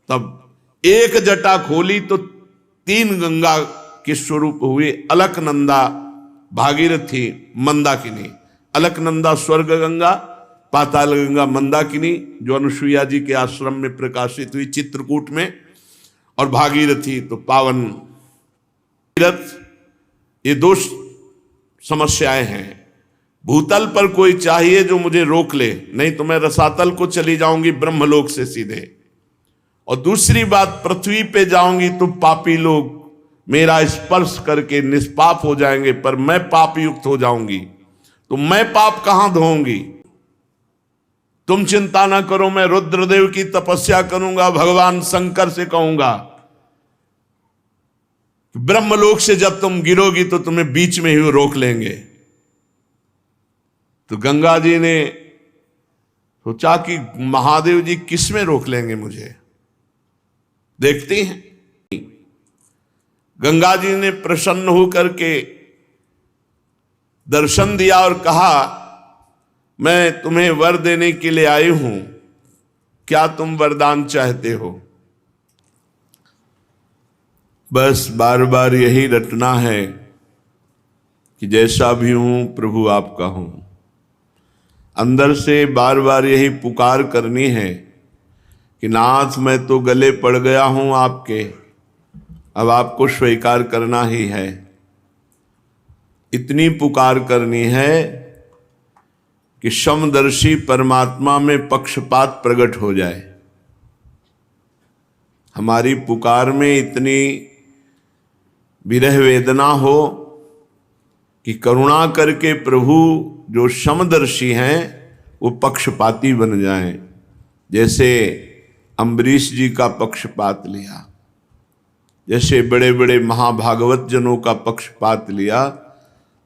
तब एक जटा खोली तो 3 गंगा के स्वरूप हुए, अलकनंदा, भागीरथी, मंदाकिनी। अलकनंदा स्वर्ग गंगा, पाताल गंगा मंदाकिनी जो अनुसुईया जी के आश्रम में प्रकाशित हुई चित्रकूट में, और भागीरथी तो पावन तीर्थ। ये 2 समस्याएं हैं। भूतल पर कोई चाहिए जो मुझे रोक ले, नहीं तो मैं रसातल को चली जाऊंगी ब्रह्मलोक से सीधे। और दूसरी बात, पृथ्वी पे जाऊंगी तो पापी लोग मेरा स्पर्श करके निष्पाप हो जाएंगे, पर मैं पाप युक्त हो जाऊंगी, तो मैं पाप कहां धोऊंगी। तुम चिंता ना करो, मैं रुद्रदेव की तपस्या करूंगा, भगवान शंकर से कहूंगा, ब्रह्मलोक से जब तुम गिरोगी तो तुम्हें बीच में ही रोक लेंगे। तो गंगा जी ने सोचा कि महादेव जी किस में रोक लेंगे मुझे, देखती हैं। गंगा जी ने प्रसन्न होकर के दर्शन दिया और कहा, मैं तुम्हें वर देने के लिए आई हूं, क्या तुम वरदान चाहते हो। बस बार बार यही रटना है कि जैसा भी हूं प्रभु आपका हूं। अंदर से बार बार यही पुकार करनी है कि नाथ मैं तो गले पड़ गया हूं आपके, अब आपको स्वीकार करना ही है। इतनी पुकार करनी है कि समदर्शी परमात्मा में पक्षपात प्रकट हो जाए। हमारी पुकार में इतनी विरह वेदना हो कि करुणा करके प्रभु जो समदर्शी हैं वो पक्षपाती बन जाएं। जैसे अम्बरीश जी का पक्षपात लिया, जैसे बड़े बड़े महाभागवत जनों का पक्षपात लिया,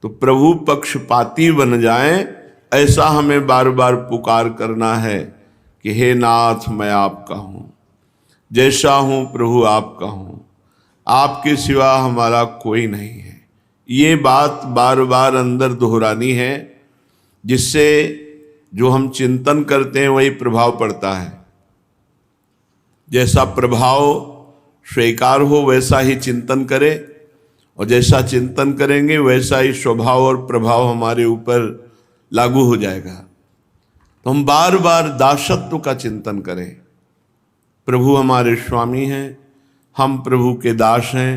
तो प्रभु पक्षपाती बन जाएं। ऐसा हमें बार बार पुकार करना है कि हे नाथ मैं आपका हूं, जैसा हूं प्रभु आपका हूं, आपके सिवा हमारा कोई नहीं है। ये बात बार बार अंदर दोहरानी है, जिससे जो हम चिंतन करते हैं वही प्रभाव पड़ता है। जैसा प्रभाव स्वीकार हो वैसा ही चिंतन करें, और जैसा चिंतन करेंगे वैसा ही स्वभाव और प्रभाव हमारे ऊपर लागू हो जाएगा। तो हम बार बार दासत्व का चिंतन करें। प्रभु हमारे स्वामी हैं, हम प्रभु के दास हैं,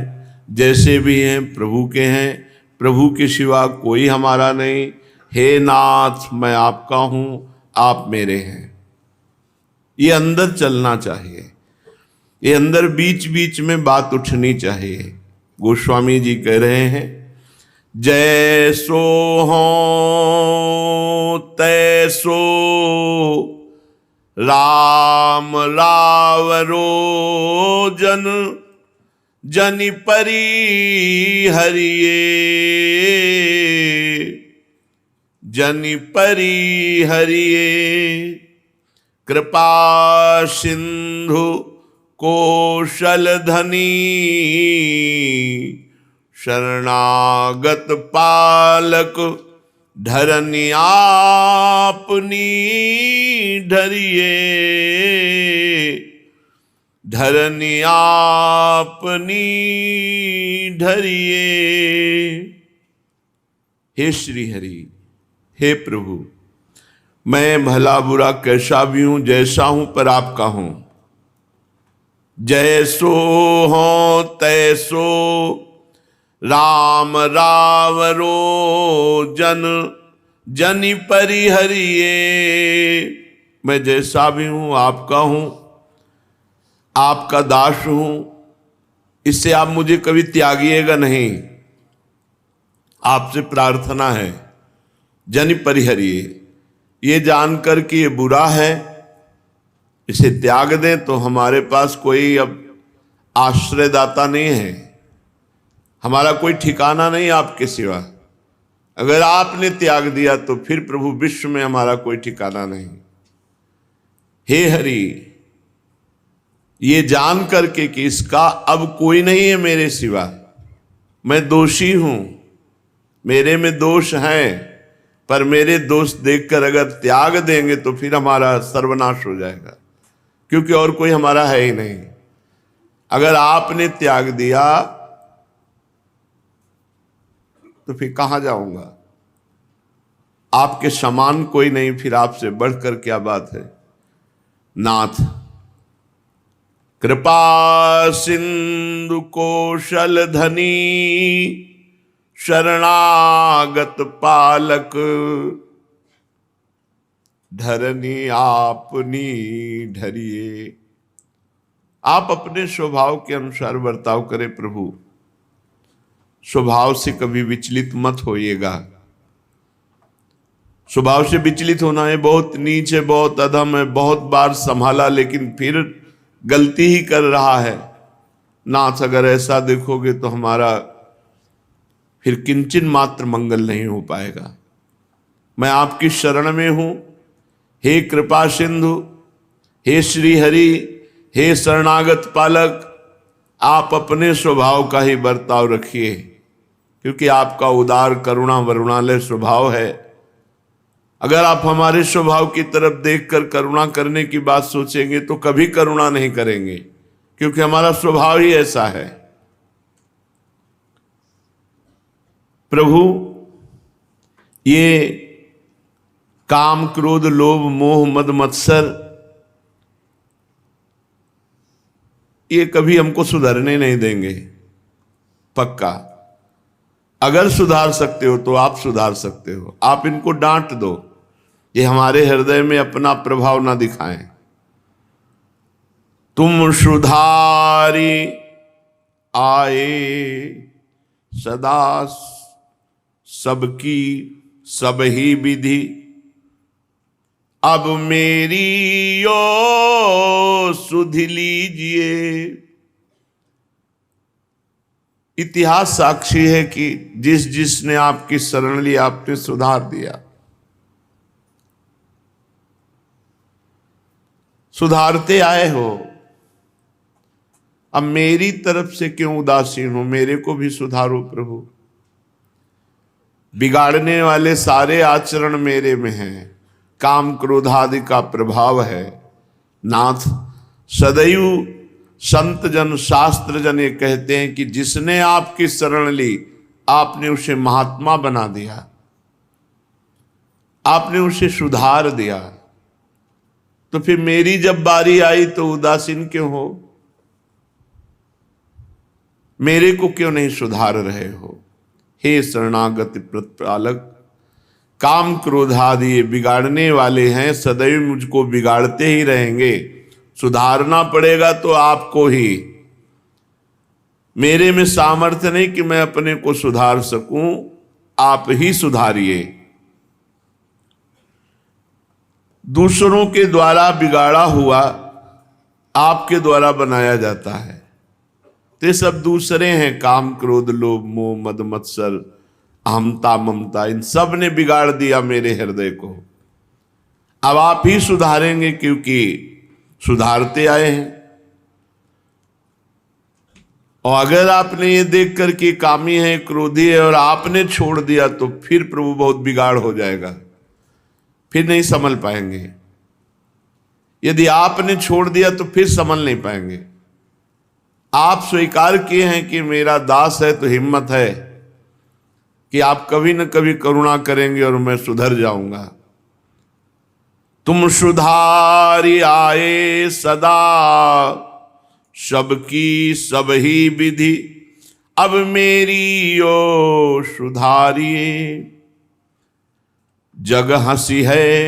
जैसे भी हैं प्रभु के हैं, प्रभु के सिवा कोई हमारा नहीं। हे नाथ मैं आपका हूं, आप मेरे हैं। ये अंदर चलना चाहिए, ये अंदर बीच बीच में बात उठनी चाहिए। गोस्वामी जी कह रहे हैं, जैसो हो तैसो राम रावरो जन जनि परि हरिये, जनि परि हरिये। कृपा सिंधु कौशल धनी शरणागत पालक धरनी आपनी धरिये, धरनी आपनी धरिये। हे श्री हरि, हे प्रभु, मैं भला बुरा कैसा भी हूं, जैसा हूं पर आपका हूं। जैसो हो तैसो राम रावरो जन जनि परि हरिये। मैं जैसा भी हूं आपका हूं, आपका दास हूं, इससे आप मुझे कभी त्यागिएगा नहीं। आपसे प्रार्थना है जनि परि हरिये। ये जानकर कि ये बुरा है, इसे त्याग दें, तो हमारे पास कोई अब आश्रयदाता नहीं है, हमारा कोई ठिकाना नहीं आपके सिवा। अगर आपने त्याग दिया तो फिर प्रभु विश्व में हमारा कोई ठिकाना नहीं। हे हरि, ये जान करके कि इसका अब कोई नहीं है मेरे सिवा, मैं दोषी हूं, मेरे में दोष हैं, पर मेरे दोष देखकर अगर त्याग देंगे तो फिर हमारा सर्वनाश हो जाएगा, क्योंकि और कोई हमारा है ही नहीं। अगर आपने त्याग दिया तो फिर कहां जाऊंगा? आपके समान कोई नहीं, फिर आपसे बढ़कर क्या बात है? नाथ कृपा सिंधु कौशल धनी, शरणागत पालक, धरनी आपनी ढरिए। आप अपने स्वभाव के अनुसार बर्ताव करें प्रभु, स्वभाव से कभी विचलित मत होइएगा। स्वभाव से विचलित होना है बहुत नीच है, बहुत अधम है, बहुत बार संभाला लेकिन फिर गलती ही कर रहा है। नाथ अगर ऐसा देखोगे तो हमारा फिर किंचन मात्र मंगल नहीं हो पाएगा। मैं आपकी शरण में हूं, हे कृपा सिंधु, हे श्री हरि, हे शरणागत पालक, आप अपने स्वभाव का ही बर्ताव रखिए, क्योंकि आपका उदार करुणा वरुणालय स्वभाव है। अगर आप हमारे स्वभाव की तरफ देखकर करुणा करने की बात सोचेंगे तो कभी करुणा नहीं करेंगे, क्योंकि हमारा स्वभाव ही ऐसा है। प्रभु, ये काम क्रोध लोभ मोह मद मत्सर ये कभी हमको सुधरने नहीं देंगे, पक्का। अगर सुधार सकते हो तो आप सुधार सकते हो, आप इनको डांट दो, ये हमारे हृदय में अपना प्रभाव ना दिखाएं। तुम सुधारी आए सदा, सबकी सब ही विधि, अब मेरी यो सुध लीजिए। इतिहास साक्षी है कि जिस जिसने आपकी शरण ली आपने सुधार दिया। सुधारते आए हो, अब मेरी तरफ से क्यों उदासीन हो? मेरे को भी सुधारो प्रभु। बिगाड़ने वाले सारे आचरण मेरे में हैं, काम क्रोध आदि का प्रभाव है। नाथ सदैव संत जन शास्त्र जन ये कहते हैं कि जिसने आपकी शरण ली आपने उसे महात्मा बना दिया, आपने उसे सुधार दिया। तो फिर मेरी जब बारी आई तो उदासीन क्यों हो? मेरे को क्यों नहीं सुधार रहे हो? हे शरणागत प्रतिपालक, काम क्रोध आदि बिगाड़ने वाले हैं, सदैव मुझको बिगाड़ते ही रहेंगे। सुधारना पड़ेगा तो आपको ही। मेरे में सामर्थ्य नहीं कि मैं अपने को सुधार सकूं, आप ही सुधारिए। दूसरों के द्वारा बिगाड़ा हुआ आपके द्वारा बनाया जाता है। ते सब दूसरे हैं, काम क्रोध लोभ मोह मद मत्सर अहमता ममता, इन सब ने बिगाड़ दिया मेरे हृदय को। अब आप ही सुधारेंगे, क्योंकि सुधारते आए हैं। और अगर आपने ये देख कर के कामी है क्रोधी है और आपने छोड़ दिया तो फिर प्रभु बहुत बिगाड़ हो जाएगा, फिर नहीं संभल पाएंगे। यदि आपने छोड़ दिया तो फिर संभल नहीं पाएंगे। आप स्वीकार किए हैं कि मेरा दास है, तो हिम्मत है कि आप कभी न कभी करुणा करेंगे और मैं सुधर जाऊंगा। तुम सुधारी आए सदा, सबकी सब ही विधि, अब मेरी यो सुधारिए। जग हंसी है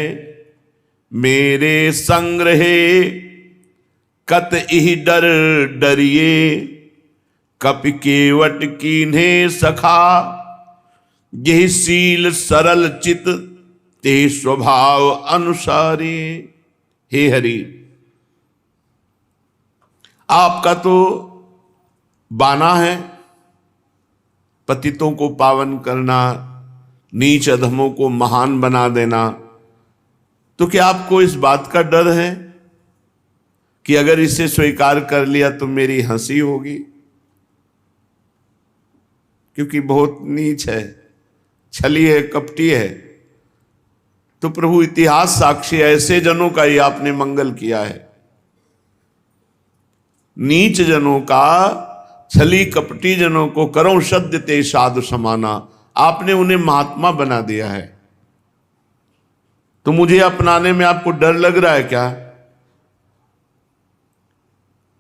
मेरे संग्रहे, कत ही डर डरिए। कपि केवट कीन्हे सखा, यही सील सरल चित, ते स्वभाव अनुसारी। हे हरि, आपका तो बाना है पतितों को पावन करना, नीच अधमों को महान बना देना। तो क्या आपको इस बात का डर है कि अगर इसे स्वीकार कर लिया तो मेरी हंसी होगी? क्योंकि बहुत नीच है, छली है, कपटी है। तो प्रभु इतिहास साक्षी, ऐसे जनों का ही आपने मंगल किया है। नीच जनों का, छली कपटी जनों को करो सद्य ते साधु समाना। आपने उन्हें महात्मा बना दिया है, तो मुझे अपनाने में आपको डर लग रहा है क्या?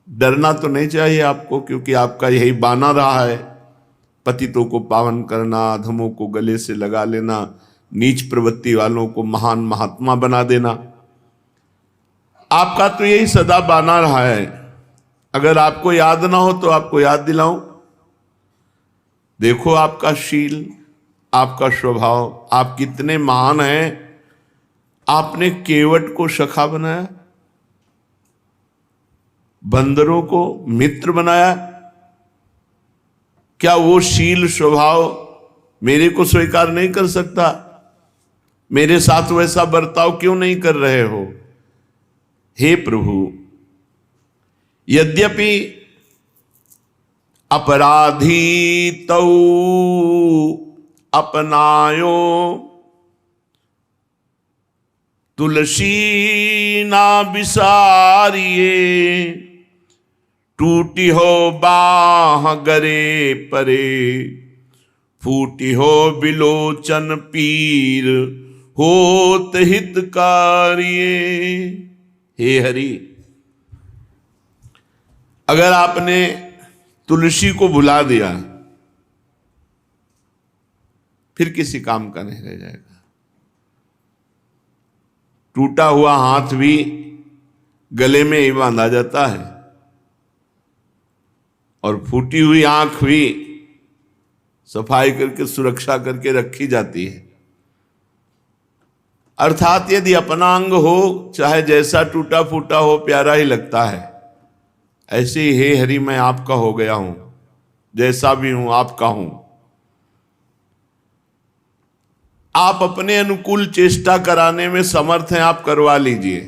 डरना तो नहीं चाहिए आपको, क्योंकि आपका यही बाना रहा है, पतितों को पावन करना, अधमों को गले से लगा लेना, नीच प्रवृत्ति वालों को महान महात्मा बना देना। आपका तो यही सदा बाना रहा है। अगर आपको याद ना हो तो आपको याद दिलाऊं। देखो आपका शील, आपका स्वभाव, आप कितने महान हैं। आपने केवट को सखा बनाया, बंदरों को मित्र बनाया। क्या वो शील स्वभाव मेरे को स्वीकार नहीं कर सकता? मेरे साथ वैसा बर्ताव क्यों नहीं कर रहे हो? हे प्रभु, यद्यपि अपराधी तौ अपनायो, तुलसी ना बिसारिए, टूटी हो बाह गरे परे, फूटी हो बिलोचन पीर, होत हितकारिये। हे हरि, अगर आपने तुलसी को भुला दिया फिर किसी काम का नहीं रह जाएगा। टूटा हुआ हाथ भी गले में ही बांधा जाता है, और फूटी हुई आंख भी सफाई करके सुरक्षा करके रखी जाती है। अर्थात यदि अपना अंग हो, चाहे जैसा टूटा फूटा हो, प्यारा ही लगता है। ऐसे ही हे हरि, मैं आपका हो गया हूं, जैसा भी हूं आपका हूं। आप अपने अनुकूल चेष्टा कराने में समर्थ हैं, आप करवा लीजिए।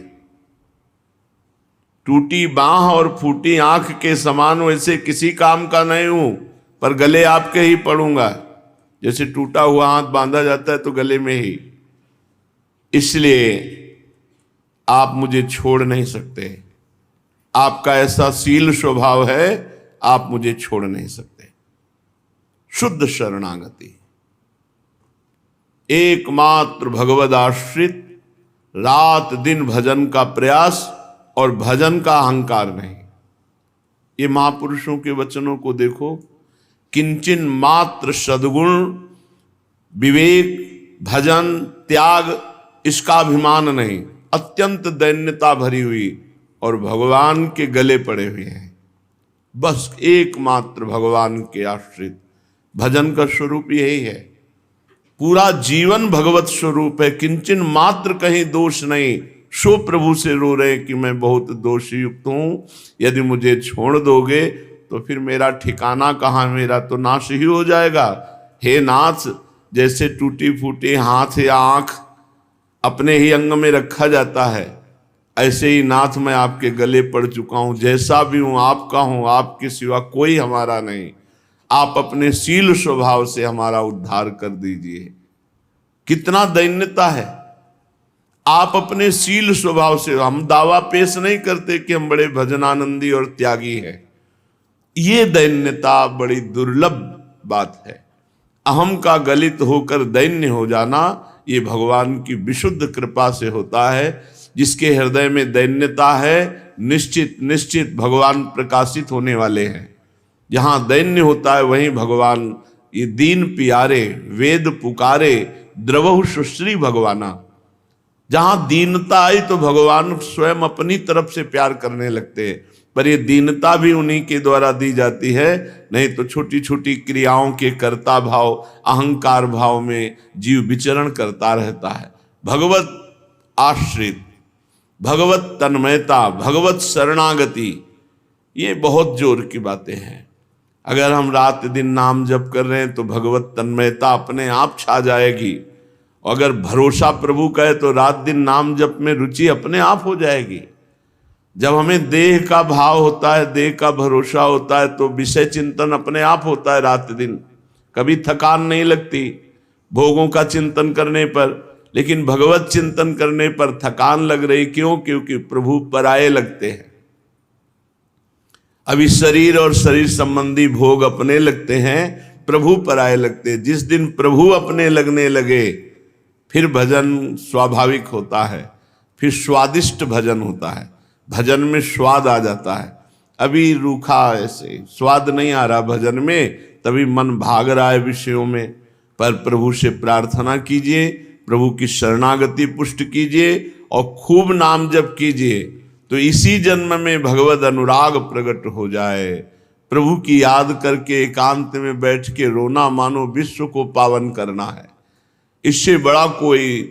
टूटी बांह और फूटी आंख के समान वैसे किसी काम का नहीं हूं, पर गले आपके ही पड़ूंगा। जैसे टूटा हुआ हाथ बांधा जाता है तो गले में ही, इसलिए आप मुझे छोड़ नहीं सकते। आपका ऐसा शील स्वभाव है, आप मुझे छोड़ नहीं सकते। शुद्ध शरणागति, एकमात्र भगवद आश्रित, रात दिन भजन का प्रयास और भजन का अहंकार नहीं। ये महापुरुषों के वचनों को देखो, किंचन मात्र सद्गुण, विवेक, भजन, त्याग, इसका अभिमान नहीं, अत्यंत दैन्यता भरी हुई और भगवान के गले पड़े हुए हैं। बस एकमात्र भगवान के आश्रित। भजन का स्वरूप यही है, पूरा जीवन भगवत स्वरूप है। किंचन मात्र कहीं दोष नहीं। सो प्रभु से रो रहे कि मैं बहुत दोषी युक्त हूं, यदि मुझे छोड़ दोगे तो फिर मेरा ठिकाना कहाँ, मेरा तो नाश ही हो जाएगा। हे नाथ, जैसे टूटी फूटी हाथ या आंख अपने ही अंग में रखा जाता है, ऐसे ही नाथ मैं आपके गले पड़ चुका हूं। जैसा भी हूं आपका हूं, आपके सिवा कोई हमारा नहीं। आप अपने शील स्वभाव से हमारा उद्धार कर दीजिए। कितना दैन्यता है। आप अपने शील स्वभाव से, हम दावा पेश नहीं करते कि हम बड़े भजनानंदी और त्यागी हैं। ये दैन्यता बड़ी दुर्लभ बात है। अहम का गलित होकर दैन्य हो जाना, ये भगवान की विशुद्ध कृपा से होता है। जिसके हृदय में दैन्यता है, निश्चित निश्चित भगवान प्रकाशित होने वाले हैं। जहां दैन्य होता है वहीं भगवान, ये दीन पियारे वेद पुकारे, द्रवहु सुश्री भगवाना। जहां दीनता आई तो भगवान स्वयं अपनी तरफ से प्यार करने लगते हैं, पर ये दीनता भी उन्हीं के द्वारा दी जाती है। नहीं तो छोटी छोटी क्रियाओं के कर्ता भाव, अहंकार भाव में जीव विचरण करता रहता है। भगवत आश्रित, भगवत तन्मयता, भगवत शरणागति, ये बहुत जोर की बातें हैं। अगर हम रात दिन नाम जप कर रहे हैं तो भगवत तन्मयता अपने आप छा जाएगी। अगर भरोसा प्रभु का है तो रात दिन नाम जप में रुचि अपने आप हो जाएगी। जब हमें देह का भाव होता है, देह का भरोसा होता है, तो विषय चिंतन अपने आप होता है रात दिन। कभी थकान नहीं लगती भोगों का चिंतन करने पर, लेकिन भगवत चिंतन करने पर थकान लग रही। क्यों? क्योंकि प्रभु पराये लगते हैं। अभी शरीर और शरीर संबंधी भोग अपने लगते हैं, प्रभु पराये लगते हैं। जिस दिन प्रभु अपने लगने लगे फिर भजन स्वाभाविक होता है, फिर स्वादिष्ट भजन होता है, भजन में स्वाद आ जाता है। अभी रूखा ऐसे स्वाद नहीं आ रहा भजन में, तभी मन भाग रहा है विषयों में। पर प्रभु से प्रार्थना कीजिए, प्रभु की शरणागति पुष्ट कीजिए और खूब नाम जप कीजिए, तो इसी जन्म में भगवद अनुराग प्रकट हो जाए। प्रभु की याद करके एकांत में बैठ के रोना मानो विश्व को पावन करना है। इससे बड़ा कोई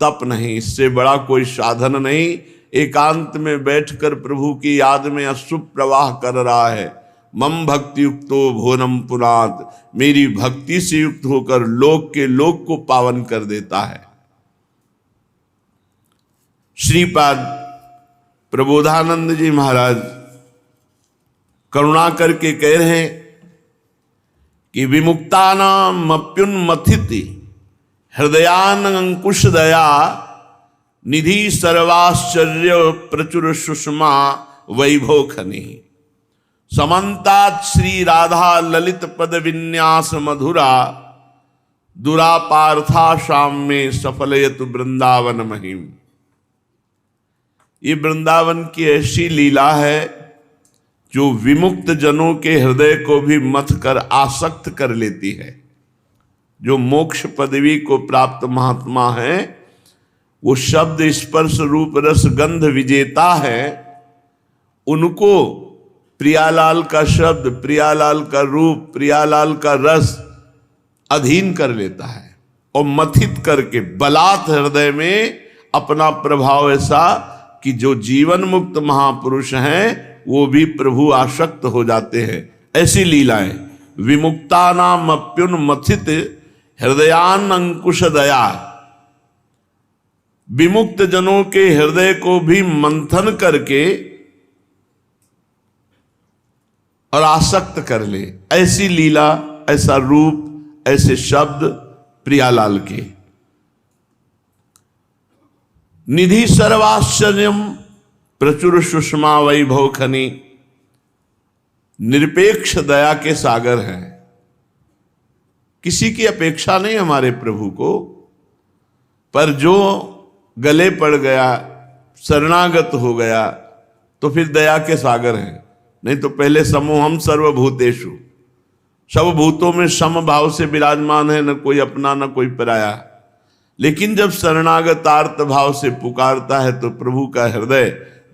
तप नहीं, इससे बड़ा कोई साधन नहीं। एकांत में बैठकर प्रभु की याद में अश्रु प्रवाह कर रहा है। मम भक्ति युक्तो भुवनम पुनात, मेरी भक्ति से युक्त होकर लोक के लोक को पावन कर देता है। श्रीपाद प्रबोधानंद जी महाराज करुणा करके कह रहे हैं कि विमुक्तानाम अप्युन्मथिति हृदयान अंकुश दया, निधि सर्वाश्चर्य प्रचुर सुषमा वैभव खनि, समन्तात श्री राधा ललित पद विन्यास मधुरा, दुरापार्था शाम में सफलयतु वृंदावन महिम। ये वृंदावन की ऐसी लीला है जो विमुक्त जनों के हृदय को भी मथ कर आसक्त कर लेती है। जो मोक्ष पदवी को प्राप्त महात्मा है, वो शब्द स्पर्श रूप रस गंध विजेता है, उनको प्रियालाल का शब्द, प्रियालाल का रूप, प्रियालाल का रस अधीन कर लेता है और मथित करके बलात् हृदय में अपना प्रभाव ऐसा कि जो जीवन मुक्त महापुरुष हैं वो भी प्रभु आसक्त हो जाते हैं। ऐसी लीलाएं विमुक्ता नाम अप्युन्मथित हृदयान अंकुश दया, विमुक्त जनों के हृदय को भी मंथन करके और आसक्त कर ले। ऐसी लीला, ऐसा रूप, ऐसे शब्द प्रियालाल के। निधि सर्वाश्चर्यम प्रचुर सुषमा वैभव खनि, निरपेक्ष दया के सागर हैं। किसी की अपेक्षा नहीं हमारे प्रभु को, पर जो गले पड़ गया, शरणागत हो गया, तो फिर दया के सागर हैं। नहीं तो पहले समूहम सर्वभूतेषु, सब भूतों में सम भाव से विराजमान है, न कोई अपना न कोई पराया। लेकिन जब शरणागत आर्त भाव से पुकारता है तो प्रभु का हृदय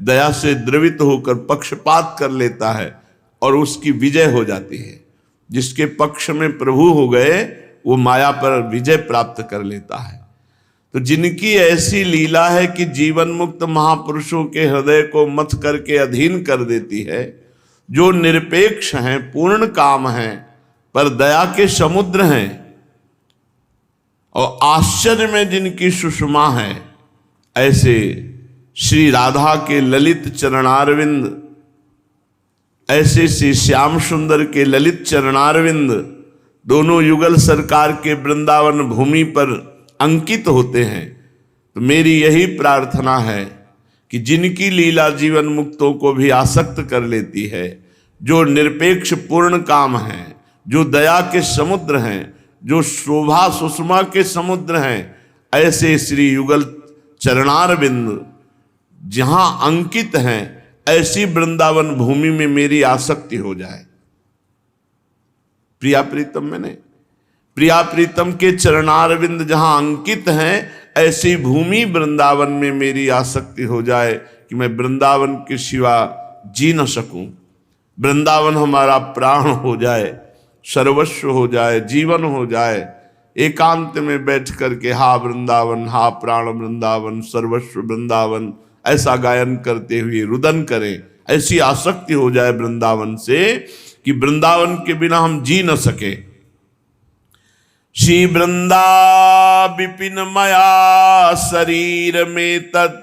दया से द्रवित होकर पक्षपात कर लेता है और उसकी विजय हो जाती है। जिसके पक्ष में प्रभु हो गए वो माया पर विजय प्राप्त कर लेता है। तो जिनकी ऐसी लीला है कि जीवन मुक्त महापुरुषों के हृदय को मथ करके अधीन कर देती है, जो निरपेक्ष हैं, पूर्ण काम हैं, पर दया के समुद्र हैं, और आश्चर्य में जिनकी सुषमा है, ऐसे श्री राधा के ललित चरणारविंद, ऐसे श्री श्याम सुंदर के ललित चरणारविंद दोनों युगल सरकार के वृंदावन भूमि पर अंकित होते हैं। तो मेरी यही प्रार्थना है कि जिनकी लीला जीवन मुक्तों को भी आसक्त कर लेती है, जो निरपेक्ष पूर्ण काम है, जो दया के समुद्र हैं, जो शोभा सुषमा के समुद्र हैं, ऐसे श्री युगल चरणारविंद जहां अंकित हैं, ऐसी वृंदावन भूमि में मेरी आसक्ति हो जाए। प्रिया प्रीतम में नहीं, प्रिया प्रीतम के चरणारविंद जहां अंकित हैं, ऐसी भूमि वृंदावन में मेरी आसक्ति हो जाए कि मैं वृंदावन के सिवा जी न सकूं। वृंदावन हमारा प्राण हो जाए, सर्वस्व हो जाए, जीवन हो जाए। एकांत में बैठ करके हा वृंदावन, हा प्राण वृंदावन, सर्वस्व वृंदावन, ऐसा गायन करते हुए रुदन करें। ऐसी आसक्ति हो जाए वृंदावन से कि वृंदावन के बिना हम जी न सके। श्री वृंदा विपिन मया शरीर में तत्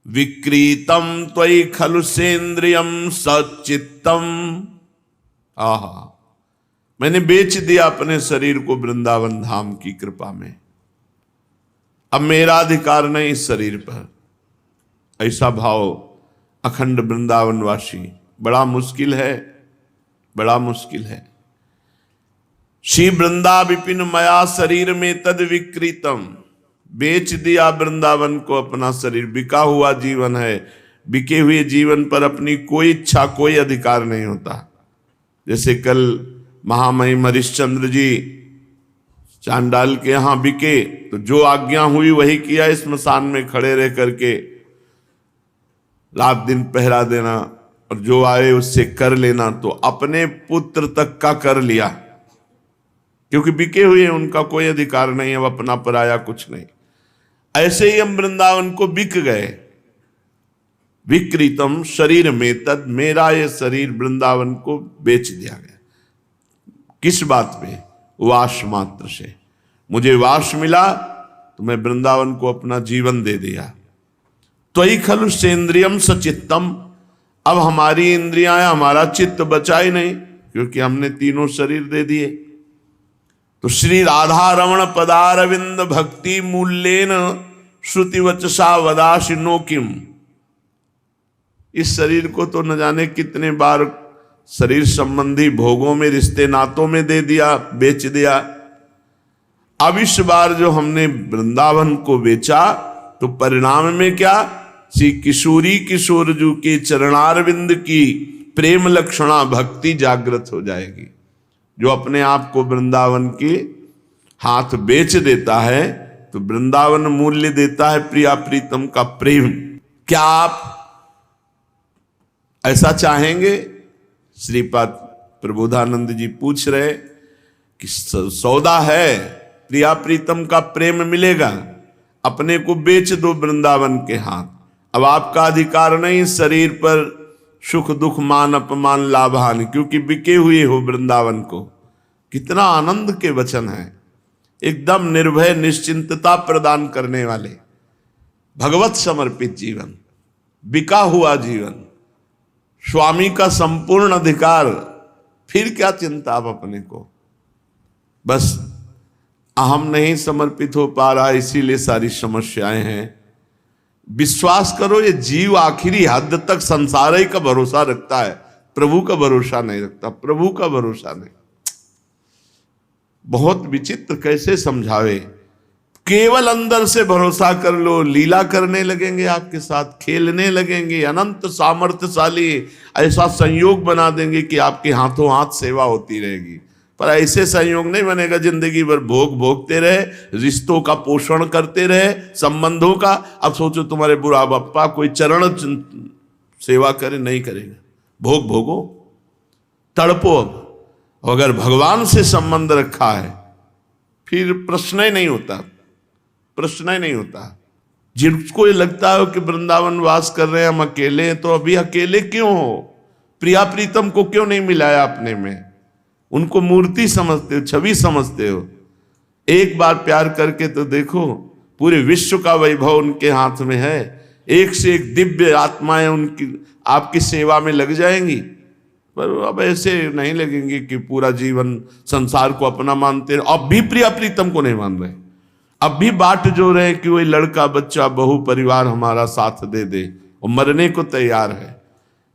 विक्रीतम त्वयि खलु सेन्द्रियम सचित्तम। आहा, मैंने बेच दिया अपने शरीर को वृंदावन धाम की कृपा में। अब मेरा अधिकार नहीं इस शरीर पर। ऐसा भाव अखंड वृंदावनवासी बड़ा मुश्किल है, बड़ा मुश्किल है। श्री वृंदा विपिन मया शरीर में तद विक्रीतम, बेच दिया वृंदावन को अपना शरीर। बिका हुआ जीवन है, बिके हुए जीवन पर अपनी कोई इच्छा, कोई अधिकार नहीं होता। जैसे कल महामहिम हरिश्चंद्र जी चांडाल के यहां बिके, तो जो आज्ञा हुई वही किया, इस स्मशान में खड़े रह करके रात दिन पहरा देना और जो आए उससे कर लेना। तो अपने पुत्र तक का कर लिया, क्योंकि बिके हुए उनका कोई अधिकार नहीं, अब अपना पराया कुछ नहीं। ऐसे ही हम वृंदावन को बिक गए। विक्रीतम शरीर में तद, मेरा ये शरीर वृंदावन को बेच दिया गया। किस बात पे? वास मात्र से। मुझे वास मिला तो मैं वृंदावन को अपना जीवन दे दिया। त्वयि खलु सेंद्रियम सचित्तम, अब हमारी इंद्रियां, हमारा चित्त बचा ही नहीं, क्योंकि हमने तीनों शरीर दे दिए। तो श्री राधा रमण पदारविंद भक्ति मूल्येन श्रुति वचसा वदाशि नो किम। इस शरीर को तो न जाने कितने बार शरीर संबंधी भोगों में, रिश्ते नातों में दे दिया, बेच दिया। अब इस बार जो हमने वृंदावन को बेचा तो परिणाम में क्या? श्री किशोरी किशोरजू के चरणारविंद की प्रेम लक्षणा भक्ति जागृत हो जाएगी। जो अपने आप को वृंदावन के हाथ बेच देता है तो वृंदावन मूल्य देता है प्रिया प्रीतम का प्रेम। क्या आप ऐसा चाहेंगे? श्रीपाद प्रबोधानंद जी पूछ रहे कि सौदा है, प्रिया प्रीतम का प्रेम मिलेगा, अपने को बेच दो वृंदावन के हाथ। अब आपका अधिकार नहीं शरीर पर सुख दुख मान अपमान लाभ हानि, क्योंकि बिके हुए हो वृंदावन को। कितना आनंद के वचन है, एकदम निर्भय निश्चिंतता प्रदान करने वाले, भगवत समर्पित जीवन, बिका हुआ जीवन, स्वामी का संपूर्ण अधिकार। फिर क्या चिंता अब अपने को? बस अहम नहीं समर्पित हो पा रहा, इसीलिए सारी समस्याएं हैं। विश्वास करो, ये जीव आखिरी हद तक संसार ही का भरोसा रखता है, प्रभु का भरोसा नहीं रखता, प्रभु का भरोसा नहीं। बहुत विचित्र, कैसे समझावे। केवल अंदर से भरोसा कर लो, लीला करने लगेंगे आपके साथ, खेलने लगेंगे, अनंत सामर्थ्यशाली ऐसा संयोग बना देंगे कि आपके हाथों हाथ सेवा होती रहेगी। पर ऐसे संयोग नहीं बनेगा जिंदगी भर भोग भोगते रहे, रिश्तों का पोषण करते रहे, संबंधों का। अब सोचो तुम्हारे बुढ़ा बापा कोई चरण सेवा करे, नहीं करेगा, भोग भोगो, तड़पो। अब अगर भगवान से संबंध रखा है फिर प्रश्न ही नहीं होता, प्रश्न ही नहीं होता। जिनको ये लगता है कि वृंदावन वास कर रहे हैं हम अकेले हैं, तो अभी अकेले क्यों हो? प्रिया प्रीतम को क्यों नहीं मिलाया अपने में? उनको मूर्ति समझते हो, छवि समझते हो। एक बार प्यार करके तो देखो, पूरे विश्व का वैभव उनके हाथ में है। एक से एक दिव्य आत्माएं उनकी आपकी सेवा में लग जाएंगी। पर अब ऐसे नहीं लगेंगे कि पूरा जीवन संसार को अपना मानते रहे। अब भी प्रिया प्रीतम को नहीं मान रहे, अब भी बाट जो रहे कि वही लड़का बच्चा बहु परिवार हमारा साथ दे दे, और मरने को तैयार है।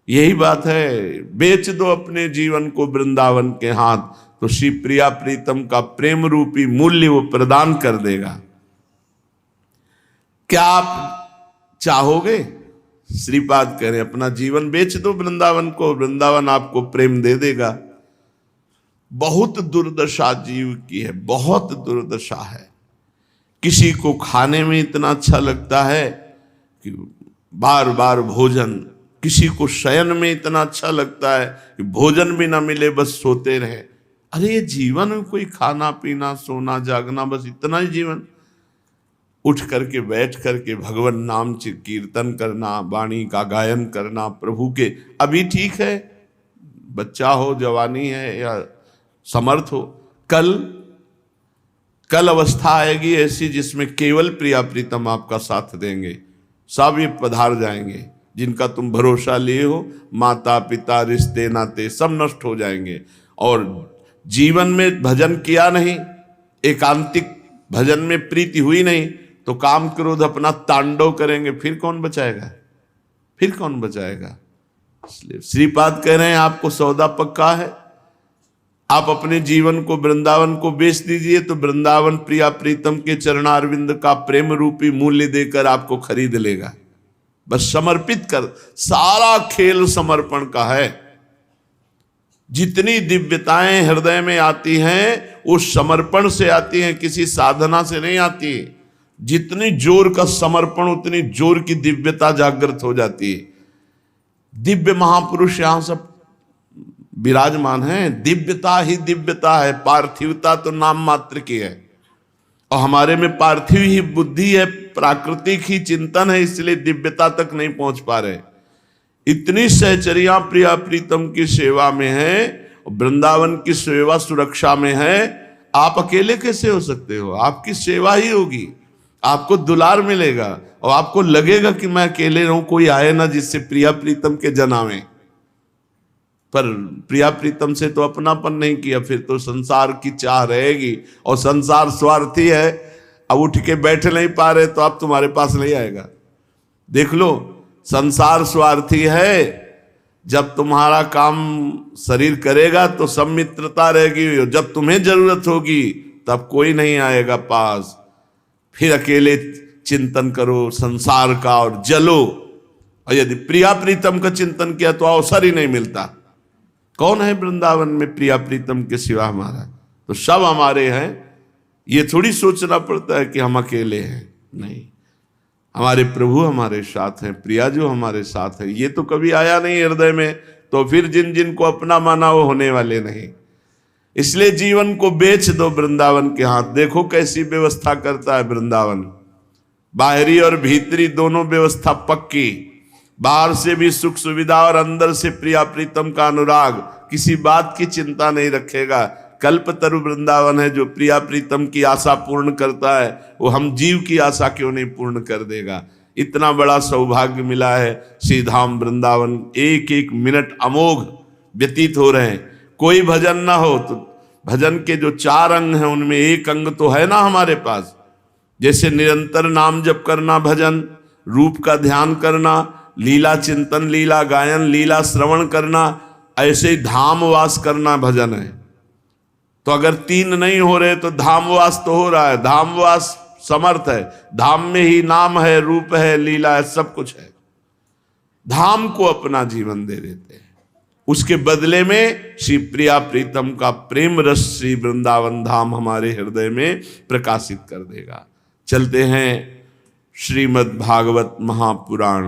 यही बात है, बेच दो अपने जीवन को वृंदावन के हाथ, तो श्री प्रिया प्रीतम का प्रेम रूपी मूल्य वो प्रदान कर देगा। क्या आप चाहोगे? श्रीपाद कह रहे अपना जीवन बेच दो वृंदावन को, वृंदावन आपको प्रेम दे देगा। बहुत दुर्दशा जीव की है, बहुत दुर्दशा है। किसी को खाने में इतना अच्छा लगता है कि बार बार भोजन, किसी को शयन में इतना अच्छा लगता है कि भोजन भी ना मिले बस सोते रहे। अरे ये जीवन में कोई खाना पीना सोना जागना, बस इतना ही जीवन? उठ करके बैठ करके भगवान नाम कीर्तन करना, वाणी का गायन करना प्रभु के। अभी ठीक है, बच्चा हो, जवानी है या समर्थ हो, कल अवस्था आएगी ऐसी जिसमें केवल प्रिया प्रीतम आपका साथ देंगे। सब ये पधार जाएंगे जिनका तुम भरोसा लिए हो, माता पिता रिश्ते नाते सब नष्ट हो जाएंगे। और जीवन में भजन किया नहीं, एकांतिक भजन में प्रीति हुई नहीं, तो काम क्रोध अपना तांडव करेंगे। फिर कौन बचाएगा? फिर कौन बचाएगा? इसलिए श्रीपाद कह रहे हैं आपको सौदा पक्का है, आप अपने जीवन को वृंदावन को बेच दीजिए तो वृंदावन प्रिया प्रीतम के चरणारविंद का प्रेम रूपी मूल्य देकर आपको खरीद लेगा। बस समर्पित कर, सारा खेल समर्पण का है। जितनी दिव्यताएं हृदय में आती हैं वो समर्पण से आती हैं, किसी साधना से नहीं आती। जितनी जोर का समर्पण उतनी जोर की दिव्यता जागृत हो जाती है। दिव्य महापुरुष यहां सब विराजमान हैं, दिव्यता ही दिव्यता है, पार्थिवता तो नाम मात्र की है। और हमारे में पार्थिव ही बुद्धि है, प्राकृतिक ही चिंतन है, इसलिए दिव्यता तक नहीं पहुंच पा रहे। इतनी सहचर्या प्रिया प्रीतम की सेवा में है, वृंदावन की सेवा सुरक्षा में है। आप अकेले कैसे हो सकते हो? आपकी सेवा ही होगी, आपको दुलार मिलेगा और आपको लगेगा कि मैं अकेले रहूं, कोई आए ना जिससे प्रिया प्रीतम के जन आवे। पर प्रिया प्रीतम से तो अपनापन नहीं किया, फिर तो संसार की चाह रहेगी और संसार स्वार्थी है। अब उठ के बैठ नहीं पा रहे तो अब तुम्हारे पास नहीं आएगा। देख लो, संसार स्वार्थी है। जब तुम्हारा काम शरीर करेगा तो सब मित्रता रहेगी, जब तुम्हें जरूरत होगी तब कोई नहीं आएगा पास। फिर अकेले चिंतन करो संसार का और जलो। और यदि प्रिया प्रीतम का चिंतन किया तो अवसर ही नहीं मिलता। कौन है वृंदावन में प्रिया प्रीतम के सिवा हमारा? तो सब हमारे हैं। ये थोड़ी सोचना पड़ता है कि हम अकेले हैं, नहीं, हमारे प्रभु हमारे साथ हैं, प्रिया जो हमारे साथ है। ये तो कभी आया नहीं हृदय में, तो फिर जिन जिन को अपना माना वो होने वाले नहीं। इसलिए जीवन को बेच दो वृंदावन के हाथ। देखो कैसी व्यवस्था करता है वृंदावन, बाहरी और भीतरी दोनों व्यवस्था पक्की। बाहर से भी सुख सुविधा और अंदर से प्रिया प्रीतम का अनुराग, किसी बात की चिंता नहीं रखेगा। कल्पतरु वृंदावन है जो प्रिया प्रीतम की आशा पूर्ण करता है, वो हम जीव की आशा क्यों नहीं पूर्ण कर देगा। इतना बड़ा सौभाग्य मिला है श्री धाम वृंदावन। एक एक मिनट अमोघ व्यतीत हो रहे हैं। कोई भजन ना हो तो भजन के जो 4 अंग हैं उनमें एक अंग तो है ना हमारे पास। जैसे निरंतर नाम जप करना भजन, रूप का ध्यान करना, लीला चिंतन, लीला गायन, लीला श्रवण करना, ऐसे ही धामवास करना भजन है। तो अगर 3 नहीं हो रहे तो धामवास तो हो रहा है। धामवास समर्थ है, धाम में ही नाम है, रूप है, लीला है, सब कुछ है। धाम को अपना जीवन दे देते हैं। उसके बदले में श्री प्रिया प्रीतम का प्रेम रस श्री वृंदावन धाम हमारे हृदय में प्रकाशित कर देगा। चलते हैं श्रीमद् भागवत महापुराण।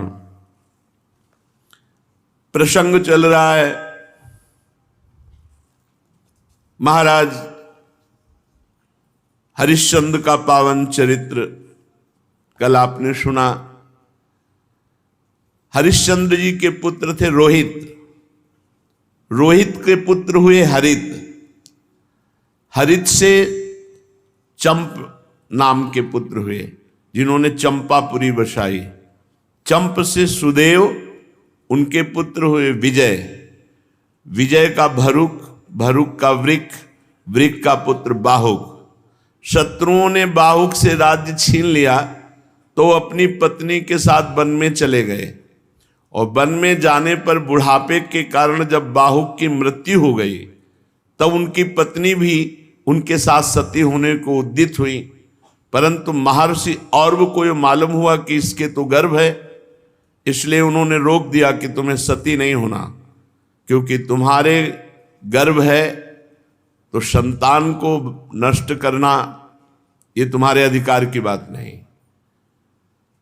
प्रसंग चल रहा है महाराज हरिश्चंद्र का पावन चरित्र। कल आपने सुना, हरिश्चंद्र जी के पुत्र थे रोहित, रोहित के पुत्र हुए हरित, हरित से चंप नाम के पुत्र हुए जिन्होंने चंपापुरी बसाई। चंप से सुदेव, उनके पुत्र हुए विजय, विजय का भरुक, भरुक का वृक, वृक का पुत्र बाहुक। शत्रुओं ने बाहुक से राज्य छीन लिया तो अपनी पत्नी के साथ वन में चले गए। और वन में जाने पर बुढ़ापे के कारण जब बाहुक की मृत्यु हो गई तब उनकी पत्नी भी उनके साथ सती होने को उद्यत हुई। परंतु महर्षि औरव को यह मालूम हुआ कि इसके तो गर्भ है, इसलिए उन्होंने रोक दिया कि तुम्हें सती नहीं होना, क्योंकि तुम्हारे गर्भ है तो संतान को नष्ट करना ये तुम्हारे अधिकार की बात नहीं।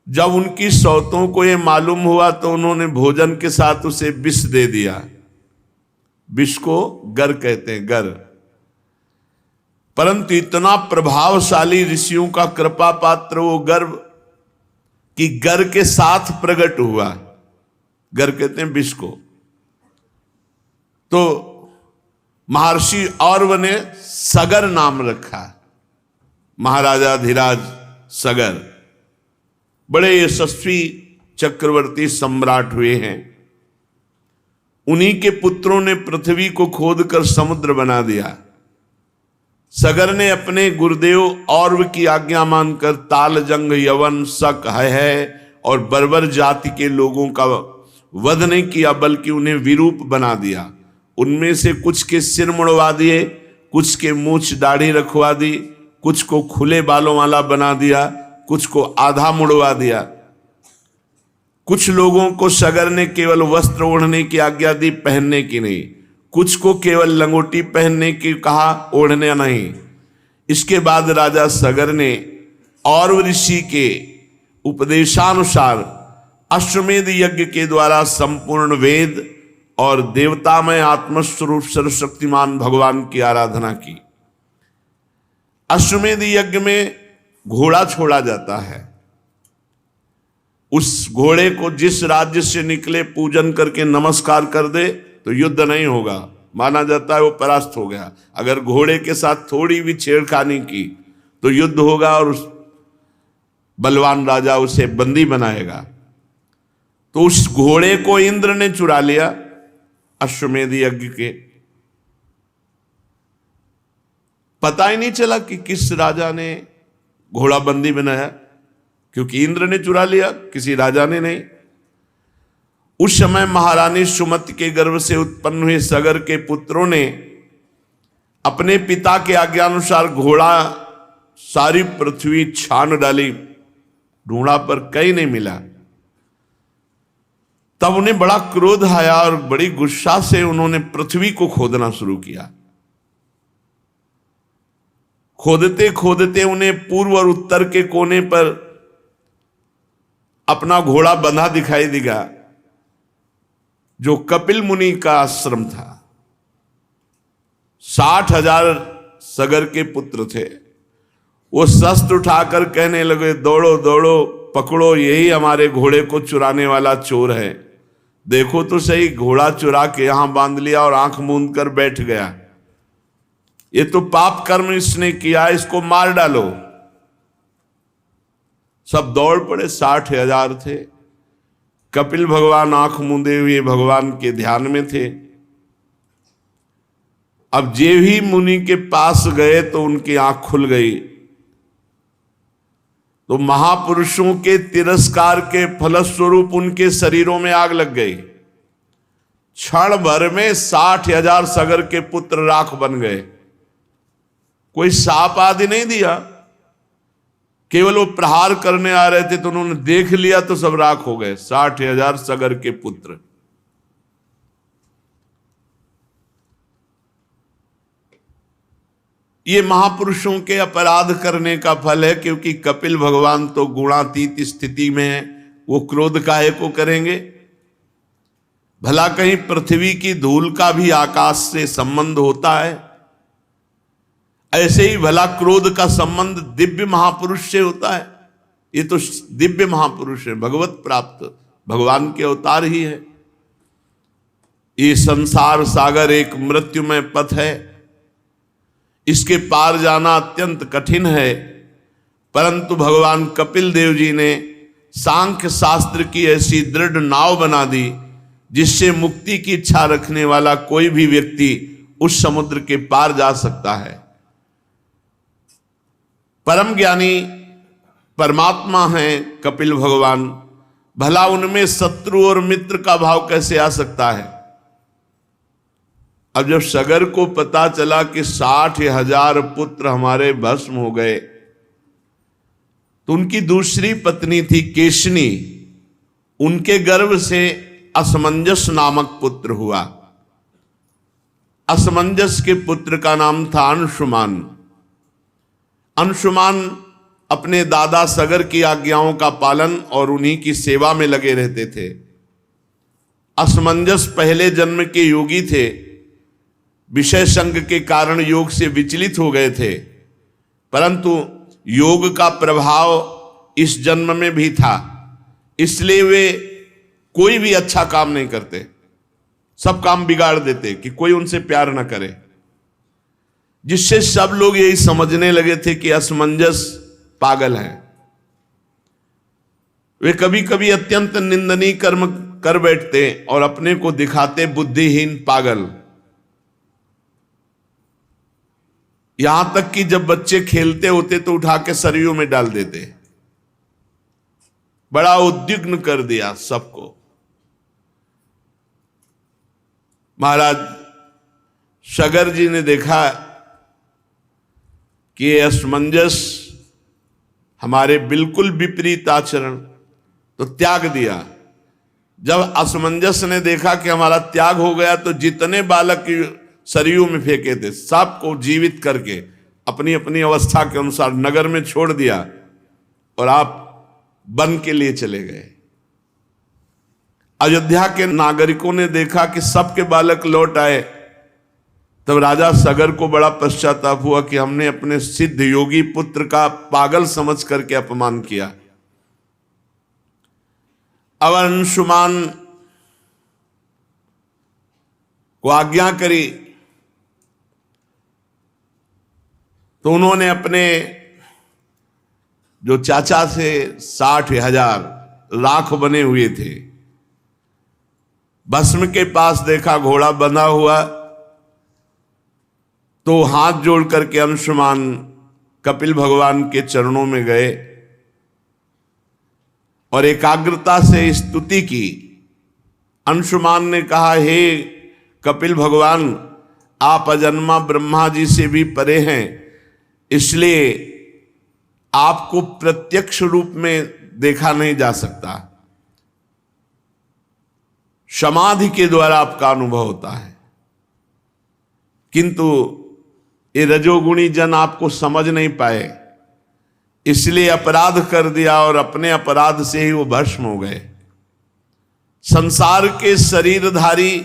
जब उनकी सौतों को ये मालूम हुआ तो उन्होंने भोजन के साथ उसे विष दे दिया। विष को गर कहते हैं, गर। परंतु इतना प्रभावशाली ऋषियों का कृपा पात्र वो गर्भ कि गर के साथ प्रकट हुआ। गर कहते हैं विष को। तो महर्षि औरव ने सगर नाम रखा, महाराजा धीराज सगर। बड़े यशस्वी चक्रवर्ती सम्राट हुए हैं। उन्हीं के पुत्रों ने पृथ्वी को खोदकर समुद्र बना दिया। सगर ने अपने गुरुदेव औरव की आज्ञा मानकर ताल, जंग, यवन, शक, है और बर्बर जाति के लोगों का वध नहीं किया बल्कि उन्हें विरूप बना दिया। उनमें से कुछ के सिर मुड़वा दिए, कुछ के मूछ दाढ़ी रखवा दी, कुछ को खुले बालों वाला बना दिया, कुछ को आधा मुड़वा दिया। कुछ लोगों को सगर ने केवल वस्त्र ओढ़ने की आज्ञा दी, पहनने की नहीं। कुछ को केवल लंगोटी पहनने की कहा, ओढ़ने नहीं। इसके बाद राजा सगर ने और ऋषि के उपदेशानुसार अश्वमेध यज्ञ के द्वारा संपूर्ण वेद और देवतामय आत्मस्वरूप सर्वशक्तिमान भगवान की आराधना की। अश्वमेध यज्ञ में घोड़ा छोड़ा जाता है। उस घोड़े को जिस राज्य से निकले पूजन करके नमस्कार कर दे तो युद्ध नहीं होगा, माना जाता है वो परास्त हो गया। अगर घोड़े के साथ थोड़ी भी छेड़खानी की तो युद्ध होगा और उस बलवान राजा उसे बंदी बनाएगा। तो उस घोड़े को इंद्र ने चुरा लिया अश्वमेध यज्ञ के। पता ही नहीं चला कि किस राजा ने घोड़ा बंदी बनाया, क्योंकि इंद्र ने चुरा लिया, किसी राजा ने नहीं। उस समय महारानी सुमति के गर्भ से उत्पन्न हुए सगर के पुत्रों ने अपने पिता के आज्ञानुसार घोड़ा सारी पृथ्वी छान डाली, ढूंढा पर कहीं नहीं मिला। तब उन्हें बड़ा क्रोध आया और बड़ी गुस्सा से उन्होंने पृथ्वी को खोदना शुरू किया। खोदते खोदते उन्हें पूर्व और उत्तर के कोने पर अपना घोड़ा बंधा दिखाई देगा, जो कपिल मुनि का आश्रम था। 60,000 सगर के पुत्र थे। वो शस्त्र उठाकर कहने लगे, दौड़ो दौड़ो, पकड़ो, यही हमारे घोड़े को चुराने वाला चोर है। देखो तो सही, घोड़ा चुरा के यहां बांध लिया और आंख मूंद कर बैठ गया। ये तो पाप कर्म इसने किया, इसको मार डालो। सब दौड़ पड़े, 60,000 थे। कपिल भगवान आंख मूंदे हुए भगवान के ध्यान में थे। अब जे भी मुनि के पास गए तो उनकी आंख खुल गई। तो महापुरुषों के तिरस्कार के फलस्वरूप उनके शरीरों में आग लग गई। क्षण भर में 60,000 सगर के पुत्र राख बन गए। कोई साप आदि नहीं दिया, केवल वो प्रहार करने आ रहे थे तो उन्होंने देख लिया तो सब राख हो गए। 60,000 सगर के पुत्र। ये महापुरुषों के अपराध करने का फल है, क्योंकि कपिल भगवान तो गुणातीत स्थिति में है, वो क्रोध काहे को करेंगे। भला कहीं पृथ्वी की धूल का भी आकाश से संबंध होता है? ऐसे ही भला क्रोध का संबंध दिव्य महापुरुष से होता है? ये तो दिव्य महापुरुष है, भगवत प्राप्त भगवान के अवतार ही है। ये संसार सागर एक मृत्युमय पथ है, इसके पार जाना अत्यंत कठिन है। परंतु भगवान कपिल देव जी ने सांख्य शास्त्र की ऐसी दृढ़ नाव बना दी, जिससे मुक्ति की इच्छा रखने वाला कोई भी व्यक्ति उस समुद्र के पार जा सकता है। परम ज्ञानी परमात्मा हैं कपिल भगवान, भला उनमें शत्रु और मित्र का भाव कैसे आ सकता है? अब जब सगर को पता चला कि 60,000 पुत्र हमारे भस्म हो गए, तो उनकी दूसरी पत्नी थी केशनी, उनके गर्भ से असमंजस नामक पुत्र हुआ। असमंजस के पुत्र का नाम था अंशुमान। अंशुमान अपने दादा सगर की आज्ञाओं का पालन और उन्हीं की सेवा में लगे रहते थे। असमंजस पहले जन्म के योगी थे, विषय संग के कारण योग से विचलित हो गए थे, परंतु योग का प्रभाव इस जन्म में भी था, इसलिए वे कोई भी अच्छा काम नहीं करते, सब काम बिगाड़ देते कि कोई उनसे प्यार न करे, जिससे सब लोग यही समझने लगे थे कि असमंजस पागल हैं। वे कभी कभी अत्यंत निंदनीय कर्म कर बैठते और अपने को दिखाते बुद्धिहीन पागल। यहां तक कि जब बच्चे खेलते होते तो उठा के सरयू में डाल देते। बड़ा उद्विग्न कर दिया सबको। महाराज सगर जी ने देखा कि ये असमंजस हमारे बिल्कुल विपरीत आचरण, तो त्याग दिया। जब असमंजस ने देखा कि हमारा त्याग हो गया तो जितने बालक सरयू में फेंके थे सबको जीवित करके अपनी अपनी अवस्था के अनुसार नगर में छोड़ दिया और आप वन के लिए चले गए। अयोध्या के नागरिकों ने देखा कि सबके बालक लौट आए, तब राजा सगर को बड़ा पश्चाताप हुआ कि हमने अपने सिद्ध योगी पुत्र का पागल समझ करके अपमान किया। अब अंशुमान को आज्ञा करी तो उन्होंने अपने जो चाचा से 60,000 लाख बने हुए थे, भस्म के पास देखा घोड़ा बंधा हुआ, तो हाथ जोड़ करके अंशुमान कपिल भगवान के चरणों में गए और एकाग्रता से स्तुति की। अंशुमान ने कहा, हे कपिल भगवान, आप अजन्मा ब्रह्मा जी से भी परे हैं, इसलिए आपको प्रत्यक्ष रूप में देखा नहीं जा सकता, समाधि के द्वारा आपका अनुभव होता है, किंतु ये रजोगुणी जन आपको समझ नहीं पाए, इसलिए अपराध कर दिया और अपने अपराध से ही वो भस्म हो गए। संसार के शरीरधारी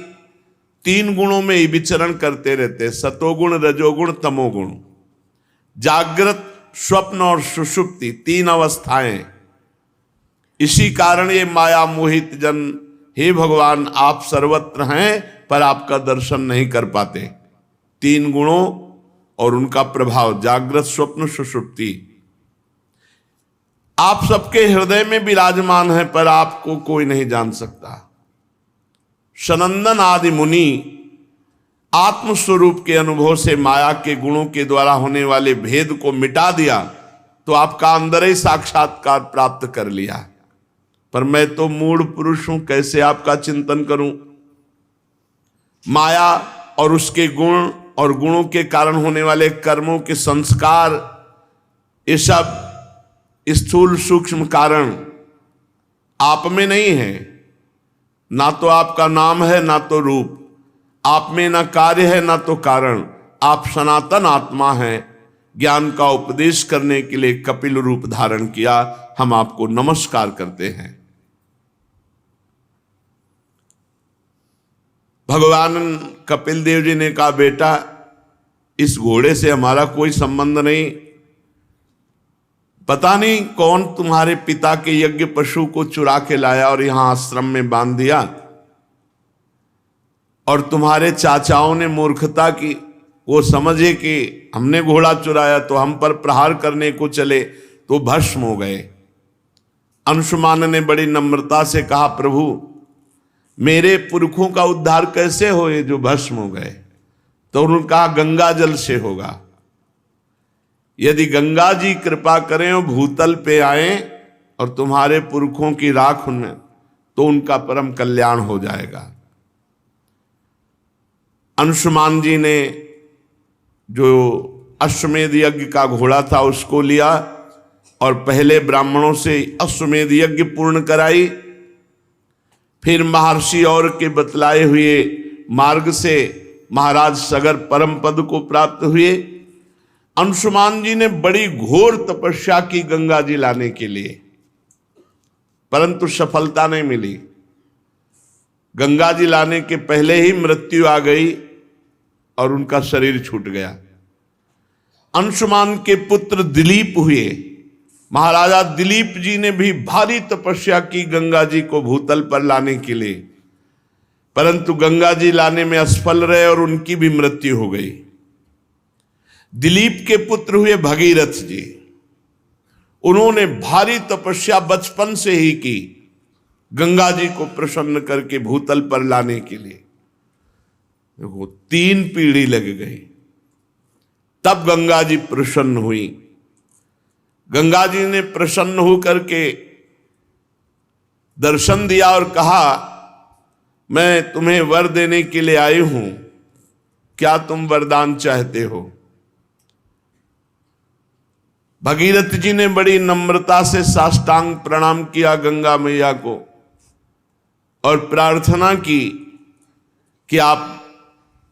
3 गुणों में ही विचरण करते रहते, सतोगुण, रजोगुण, तमोगुण। जागृत, स्वप्न और सुषुप्ति 3 अवस्थाएं। इसी कारण ये माया मोहित जन, हे भगवान आप सर्वत्र हैं पर आपका दर्शन नहीं कर पाते। 3 गुणों और उनका प्रभाव, जागृत, स्वप्न, सुषुप्ति। आप सबके हृदय में विराजमान है पर आपको कोई नहीं जान सकता। सनंदन आदि मुनि आत्मस्वरूप के अनुभव से माया के गुणों के द्वारा होने वाले भेद को मिटा दिया तो आपका अंदर ही साक्षात्कार प्राप्त कर लिया। पर मैं तो मूढ़ पुरुष हूं, कैसे आपका चिंतन करूं। माया और उसके गुण और गुणों के कारण होने वाले कर्मों के संस्कार, ये सब स्थूल सूक्ष्म कारण आप में नहीं है। ना तो आपका नाम है ना तो रूप, आप में ना कार्य है ना तो कारण, आप सनातन आत्मा हैं। ज्ञान का उपदेश करने के लिए कपिल रूप धारण किया, हम आपको नमस्कार करते हैं। भगवान कपिल देव जी ने कहा, बेटा इस घोड़े से हमारा कोई संबंध नहीं, पता नहीं कौन तुम्हारे पिता के यज्ञ पशु को चुरा के लाया और यहां आश्रम में बांध दिया, और तुम्हारे चाचाओं ने मूर्खता की, वो समझे कि हमने घोड़ा चुराया तो हम पर प्रहार करने को चले तो भस्म हो गए। अंशुमान ने बड़ी नम्रता से कहा, प्रभु मेरे पुरखों का उद्धार कैसे होए जो भस्म हो गए? तो उन्होंने कहा, गंगा जल से होगा। यदि गंगा जी कृपा करें और भूतल पे आए और तुम्हारे पुरखों की राख उनमें, तो उनका परम कल्याण हो जाएगा। अंशुमान जी ने जो अश्वमेध यज्ञ का घोड़ा था उसको लिया और पहले ब्राह्मणों से अश्वमेध यज्ञ पूर्ण कराई, फिर महर्षि और के बतलाए हुए मार्ग से महाराज सगर परम पद को प्राप्त हुए। अंशुमान जी ने बड़ी घोर तपस्या की गंगा जी लाने के लिए, परंतु सफलता नहीं मिली। गंगा जी लाने के पहले ही मृत्यु आ गई और उनका शरीर छूट गया। अंशुमान के पुत्र दिलीप हुए। महाराजा दिलीप जी ने भी भारी तपस्या की गंगा जी को भूतल पर लाने के लिए, परंतु गंगा जी लाने में असफल रहे और उनकी भी मृत्यु हो गई। दिलीप के पुत्र हुए भगीरथ जी। उन्होंने भारी तपस्या बचपन से ही की गंगा जी को प्रसन्न करके भूतल पर लाने के लिए। देखो 3 पीढ़ी लग गई, तब गंगा जी प्रसन्न हुई। गंगा जी ने प्रसन्न होकर के दर्शन दिया और कहा मैं तुम्हें वर देने के लिए आई हूं, क्या तुम वरदान चाहते हो? भगीरथ जी ने बड़ी नम्रता से साष्टांग प्रणाम किया गंगा मैया को और प्रार्थना की कि आप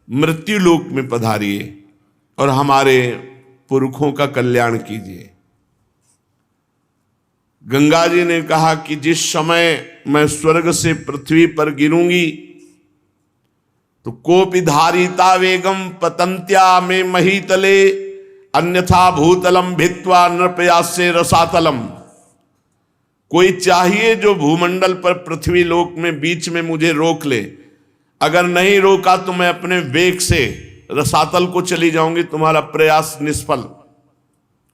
मृत्यु लोक में पधारिए और हमारे पुरखों का कल्याण कीजिए। गंगा जी ने कहा कि जिस समय मैं स्वर्ग से पृथ्वी पर गिरूंगी तो कोपि धारिता वेगम पतंत्या में महीतले अन्यथा भूतलम भित्वा नृपयास्य रसातलम। कोई चाहिए जो भूमंडल पर पृथ्वी लोक में बीच में मुझे रोक ले, अगर नहीं रोका तो मैं अपने वेग से रसातल को चली जाऊंगी, तुम्हारा प्रयास निष्फल।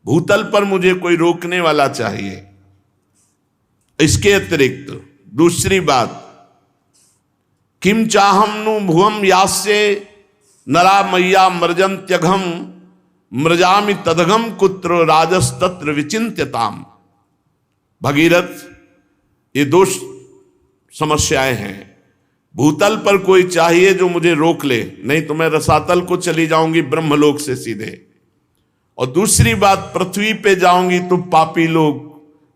भूतल पर मुझे कोई रोकने वाला चाहिए। इसके अतिरिक्त दूसरी बात, किम चाहम नु भुवम यास्य नरा मैया मृजंत्यघम मृजामि तदघम कुत्र राजस्तत्र विचिंत्यताम। भगीरथ, ये दो समस्याएं हैं। भूतल पर कोई चाहिए जो मुझे रोक ले, नहीं तो मैं रसातल को चली जाऊंगी ब्रह्मलोक से सीधे। और दूसरी बात, पृथ्वी पे जाऊंगी तो पापी लोग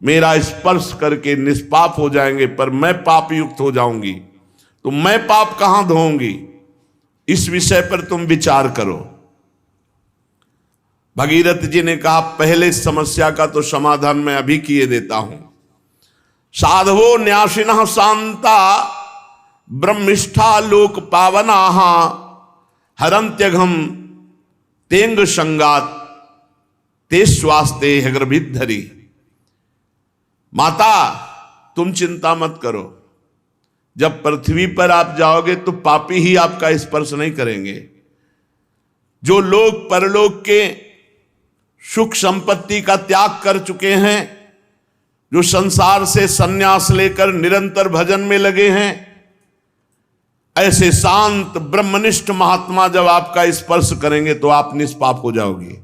मेरा स्पर्श करके निष्पाप हो जाएंगे, पर मैं पाप युक्त हो जाऊंगी, तो मैं पाप कहां धोऊंगी? इस विषय पर तुम विचार करो। भगीरथ जी ने कहा, पहले समस्या का तो समाधान मैं अभी किए देता हूं। साधवो न्यासिनः शांता ब्रह्मिष्ठा लोक पावना हरंत्यघम तेंग संगात ते स्वास्ते हृभिद्धरी। माता, तुम चिंता मत करो, जब पृथ्वी पर आप जाओगे तो पापी ही आपका स्पर्श नहीं करेंगे। जो लोग परलोक के सुख संपत्ति का त्याग कर चुके हैं, जो संसार से संन्यास लेकर निरंतर भजन में लगे हैं, ऐसे शांत ब्रह्मनिष्ठ महात्मा जब आपका स्पर्श करेंगे तो आप निष्पाप हो जाओगे।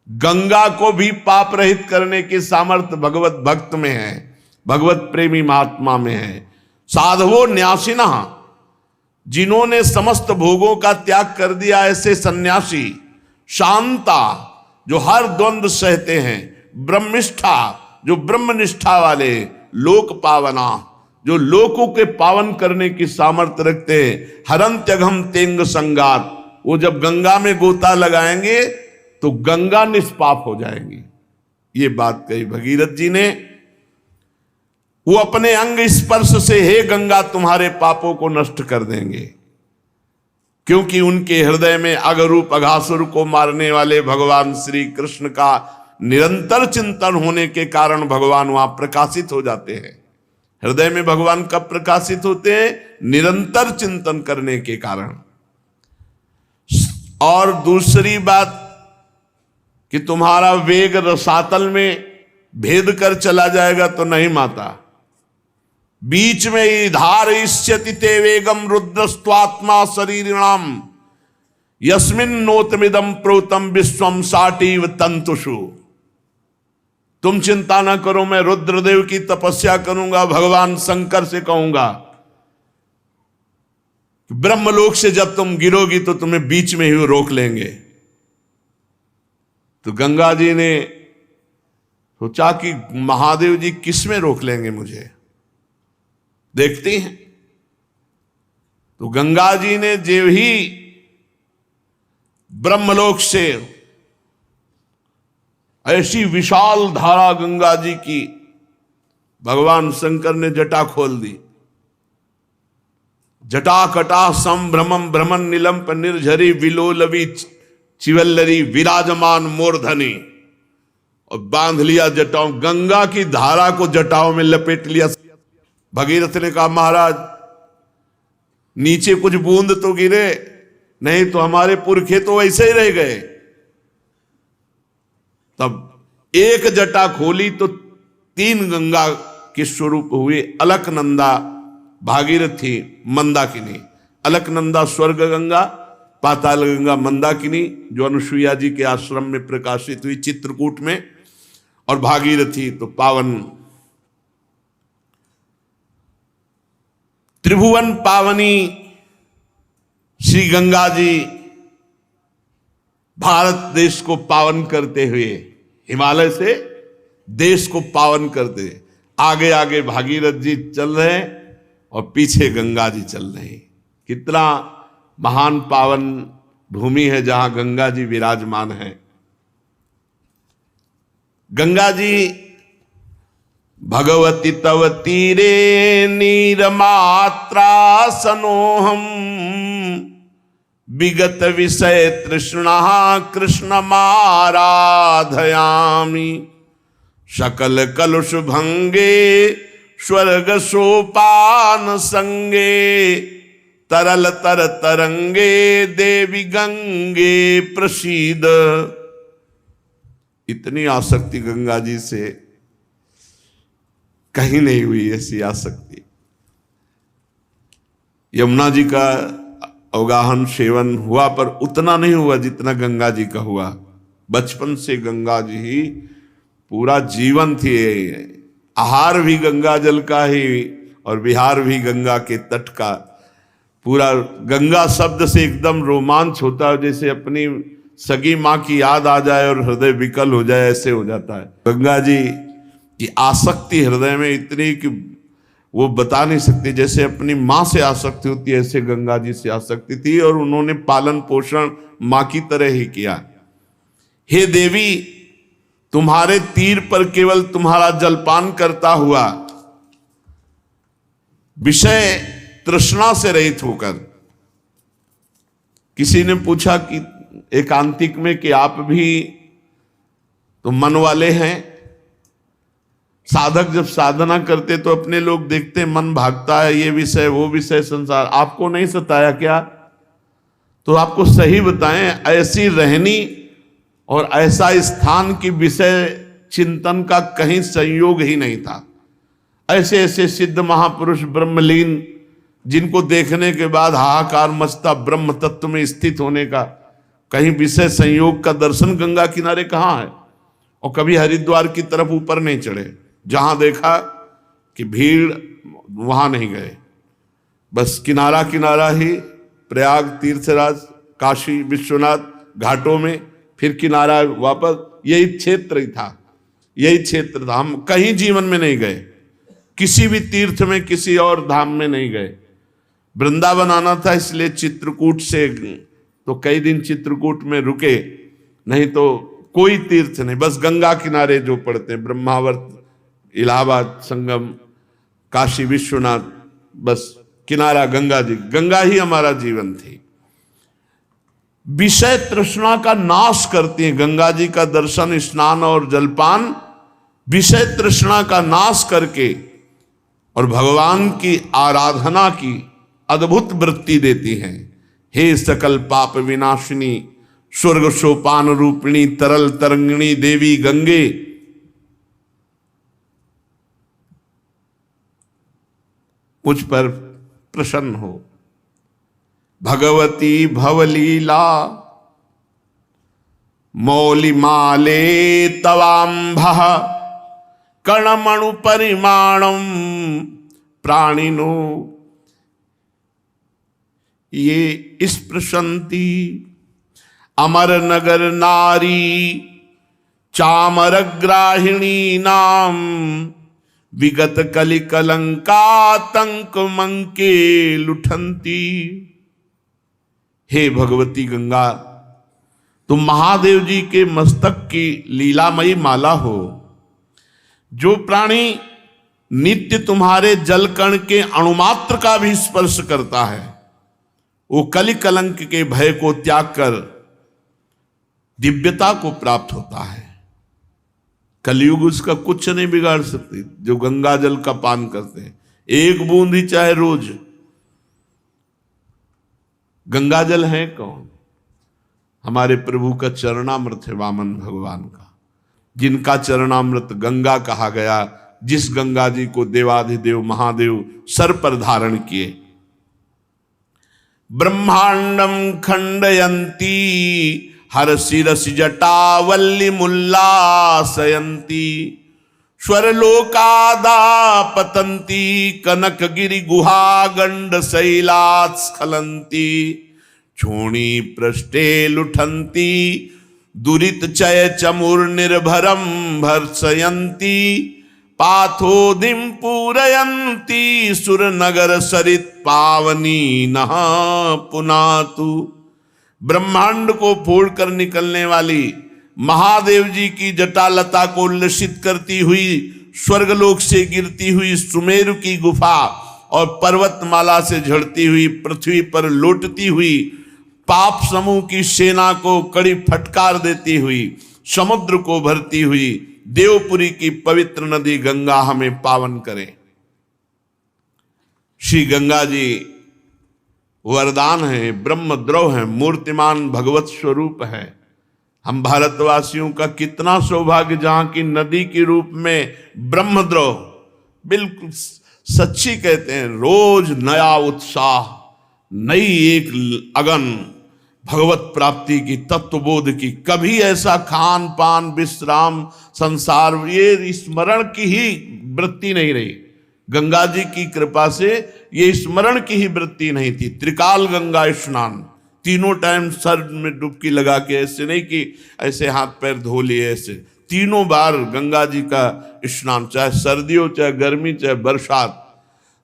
गंगा को भी पाप रहित करने की सामर्थ्य भगवत भक्त में है, भगवत प्रेमी महात्मा में है। साधवो न्यासिना, जिन्होंने समस्त भोगों का त्याग कर दिया, ऐसे सन्यासी। शांता, जो हर द्वंद्व सहते हैं। ब्रह्मिष्ठा, जो ब्रह्मनिष्ठा वाले। लोक पावना, जो लोकों के पावन करने की सामर्थ्य रखते हैं। हरंत्यघम तेंग संगात, वो जब गंगा में गोता लगाएंगे तो गंगा निष्पाप हो जाएंगी। ये बात कही भगीरथ जी ने। वो अपने अंग स्पर्श से, हे गंगा, तुम्हारे पापों को नष्ट कर देंगे, क्योंकि उनके हृदय में अगरूप अघासुर को मारने वाले भगवान श्री कृष्ण का निरंतर चिंतन होने के कारण भगवान वहां प्रकाशित हो जाते हैं। हृदय में भगवान कब प्रकाशित होते हैं? निरंतर चिंतन करने के कारण। और दूसरी बात कि तुम्हारा वेग रसातल में भेद कर चला जाएगा तो नहीं माता। बीच में ही धारयिष्यति ते वेगम रुद्रस्त्वात्मा शरीरिणाम यस्मिन् नोतमिदं प्रोतम विश्वम साटीव तंतुषु। तुम चिंता ना करो, मैं रुद्रदेव की तपस्या करूंगा। भगवान शंकर से कहूंगा ब्रह्मलोक से जब तुम गिरोगी तो तुम्हें बीच में ही रोक लेंगे। तो गंगा जी ने सोचा कि महादेव जी किस में रोक लेंगे मुझे, देखते हैं। तो गंगा जी ने जो ही ब्रह्मलोक से ऐसी विशाल धारा गंगा जी की, भगवान शंकर ने जटा खोल दी। जटा कटा संभ्रमम भ्रमण नीलम निर्झरी विलोलवी चिवल्लरी विराजमान मूर्धनी, और बांध लिया जटाओं। गंगा की धारा को जटाओं में लपेट लिया। भगीरथ ने कहा, महाराज नीचे कुछ बूंद तो गिरे, नहीं तो हमारे पुरखे तो वैसे ही रह गए। तब एक जटा खोली तो 3 गंगा के स्वरूप हुए। अलकनंदा, भागीरथी, मंदाकिनी। अलकनंदा स्वर्ग गंगा, पाताल गंगा मंदाकिनी, जो अनुसुईया जी के आश्रम में प्रकाशित हुई चित्रकूट में, और भागीरथी तो पावन त्रिभुवन पावनी श्री गंगा जी भारत देश को पावन करते हुए, हिमालय से देश को पावन करते, आगे आगे भागीरथ जी चल रहे हैं और पीछे गंगा जी चल रहे हैं। कितना महान पावन भूमि है जहां गंगा जी विराजमान है। गंगा जी भगवती तव तीरे नीरमात्रा सनोहम विगत विषय तृष्णा कृष्ण माराधयामि सकल कलुष भंगे स्वर्ग सोपान संगे तरल तर तरंगे देवी गंगे प्रसीद। इतनी आसक्ति गंगा जी से कहीं नहीं हुई, ऐसी आसक्ति। यमुना जी का अवगाहन सेवन हुआ पर उतना नहीं हुआ जितना गंगा जी का हुआ। बचपन से गंगा जी ही पूरा जीवन थी। आहार भी गंगा जल का ही और विहार भी गंगा के तट का। पूरा गंगा शब्द से एकदम रोमांच होता है, जैसे अपनी सगी माँ की याद आ जाए और हृदय विकल हो जाए, ऐसे हो जाता है। गंगा जी की आसक्ति हृदय में इतनी कि वो बता नहीं सकती। जैसे अपनी माँ से आसक्ति होती है, ऐसे गंगा जी से आसक्ति थी और उन्होंने पालन पोषण माँ की तरह ही किया। हे देवी, तुम्हारे तीर पर केवल तुम्हारा जलपान करता हुआ, विषय तृष्णा से रहित होकर। किसी ने पूछा कि एकांतिक में कि आप भी तो मन वाले हैं। साधक जब साधना करते तो अपने लोग देखते मन भागता है, ये विषय वो विषय संसार। आपको नहीं सताया क्या? तो आपको सही बताएं, ऐसी रहनी और ऐसा स्थान की विषय चिंतन का कहीं संयोग ही नहीं था। ऐसे ऐसे सिद्ध महापुरुष ब्रह्मलीन, जिनको देखने के बाद हाहाकार मचता ब्रह्म तत्व में स्थित होने का, कहीं विषय संयोग का दर्शन गंगा किनारे कहाँ है? और कभी हरिद्वार की तरफ ऊपर नहीं चढ़े, जहां देखा कि भीड़ वहां नहीं गए, बस किनारा किनारा ही, प्रयाग तीर्थराज काशी विश्वनाथ घाटों में, फिर किनारा वापस, यही क्षेत्र ही था, यही क्षेत्र था। हम कहीं जीवन में नहीं गए, किसी भी तीर्थ में, किसी और धाम में नहीं गए। वृंदावन आना था इसलिए चित्रकूट से तो कई दिन चित्रकूट में रुके, नहीं तो कोई तीर्थ नहीं, बस गंगा किनारे जो पड़ते हैं, ब्रह्मावर्त, इलाहाबाद संगम, काशी विश्वनाथ, बस किनारा गंगा जी। गंगा ही हमारा जीवन थी। विषय तृष्णा का नाश करती है गंगा जी का दर्शन, स्नान और जलपान विषय तृष्णा का नाश करके और भगवान की आराधना की अद्भुत वृत्ति देती हैं। हे सकल पाप विनाशिनी स्वर्ग सोपान रूपिणी तरल तरंगिणी देवी गंगे, मुझ पर प्रसन्न हो। भगवती भवलीला मौलिमाले तवाम्भः कणमणु परिमाणम प्राणिनो ये स्पृशंति अमर नगर नारी चामरग्राहिणी नाम विगत कलि कलंकातंक मंके लुठंती। हे भगवती गंगा, तुम महादेव जी के मस्तक की लीलामयी माला हो। जो प्राणी नित्य तुम्हारे जलकण के अणुमात्र का भी स्पर्श करता है, वो कलि कलंक के भय को त्याग कर दिव्यता को प्राप्त होता है। कलयुग उसका कुछ नहीं बिगाड़ सकती। जो गंगा जल का पान करते हैं, एक बूंद ही चाहे रोज, गंगा जल है कौन? हमारे प्रभु का चरणामृत है, वामन भगवान का, जिनका चरणामृत गंगा कहा गया, जिस गंगा जी को देवाधिदेव महादेव सर पर धारण किए। ब्रह्मांडम खंडयंती हर शिरसि जटावल्ली मुल्लासयंती स्वरलोकादा पतंती कनकगिरि गुहा गंड शैलात् स्खलंती छोणी पृष्ठे लुठंती दुरित चय चमुर निर्भरम भर्सयंती पाथोदिम पूरयंती सुरनगर सरित पावनी नः पुनातु। ब्रह्मांड को फोड़कर निकलने वाली महादेव जी की जटालता को उल्लसित करती हुई स्वर्गलोक से गिरती हुई सुमेरु की गुफा और पर्वतमाला से झड़ती हुई पृथ्वी पर लौटती हुई पाप समूह की सेना को कड़ी फटकार देती हुई समुद्र को भरती हुई देवपुरी की पवित्र नदी गंगा हमें पावन करे। श्री गंगा जी वरदान है, ब्रह्मद्रव है, मूर्तिमान भगवत स्वरूप है। हम भारतवासियों का कितना सौभाग्य जहां की नदी के रूप में ब्रह्मद्रव, बिल्कुल सच्ची कहते हैं, रोज नया उत्साह, नई एक अगन भगवत प्राप्ति की, तत्वबोध की। कभी ऐसा खान पान विश्राम संसार ये स्मरण की ही वृत्ति नहीं रही। गंगा जी की कृपा से ये स्मरण की ही वृत्ति नहीं थी। त्रिकाल गंगा स्नान, तीनों टाइम सर में डुबकी लगा के, ऐसे नहीं कि ऐसे हाथ पैर धो लिए, ऐसे तीनों बार गंगा जी का स्नान, चाहे सर्दी हो चाहे गर्मी चाहे बरसात।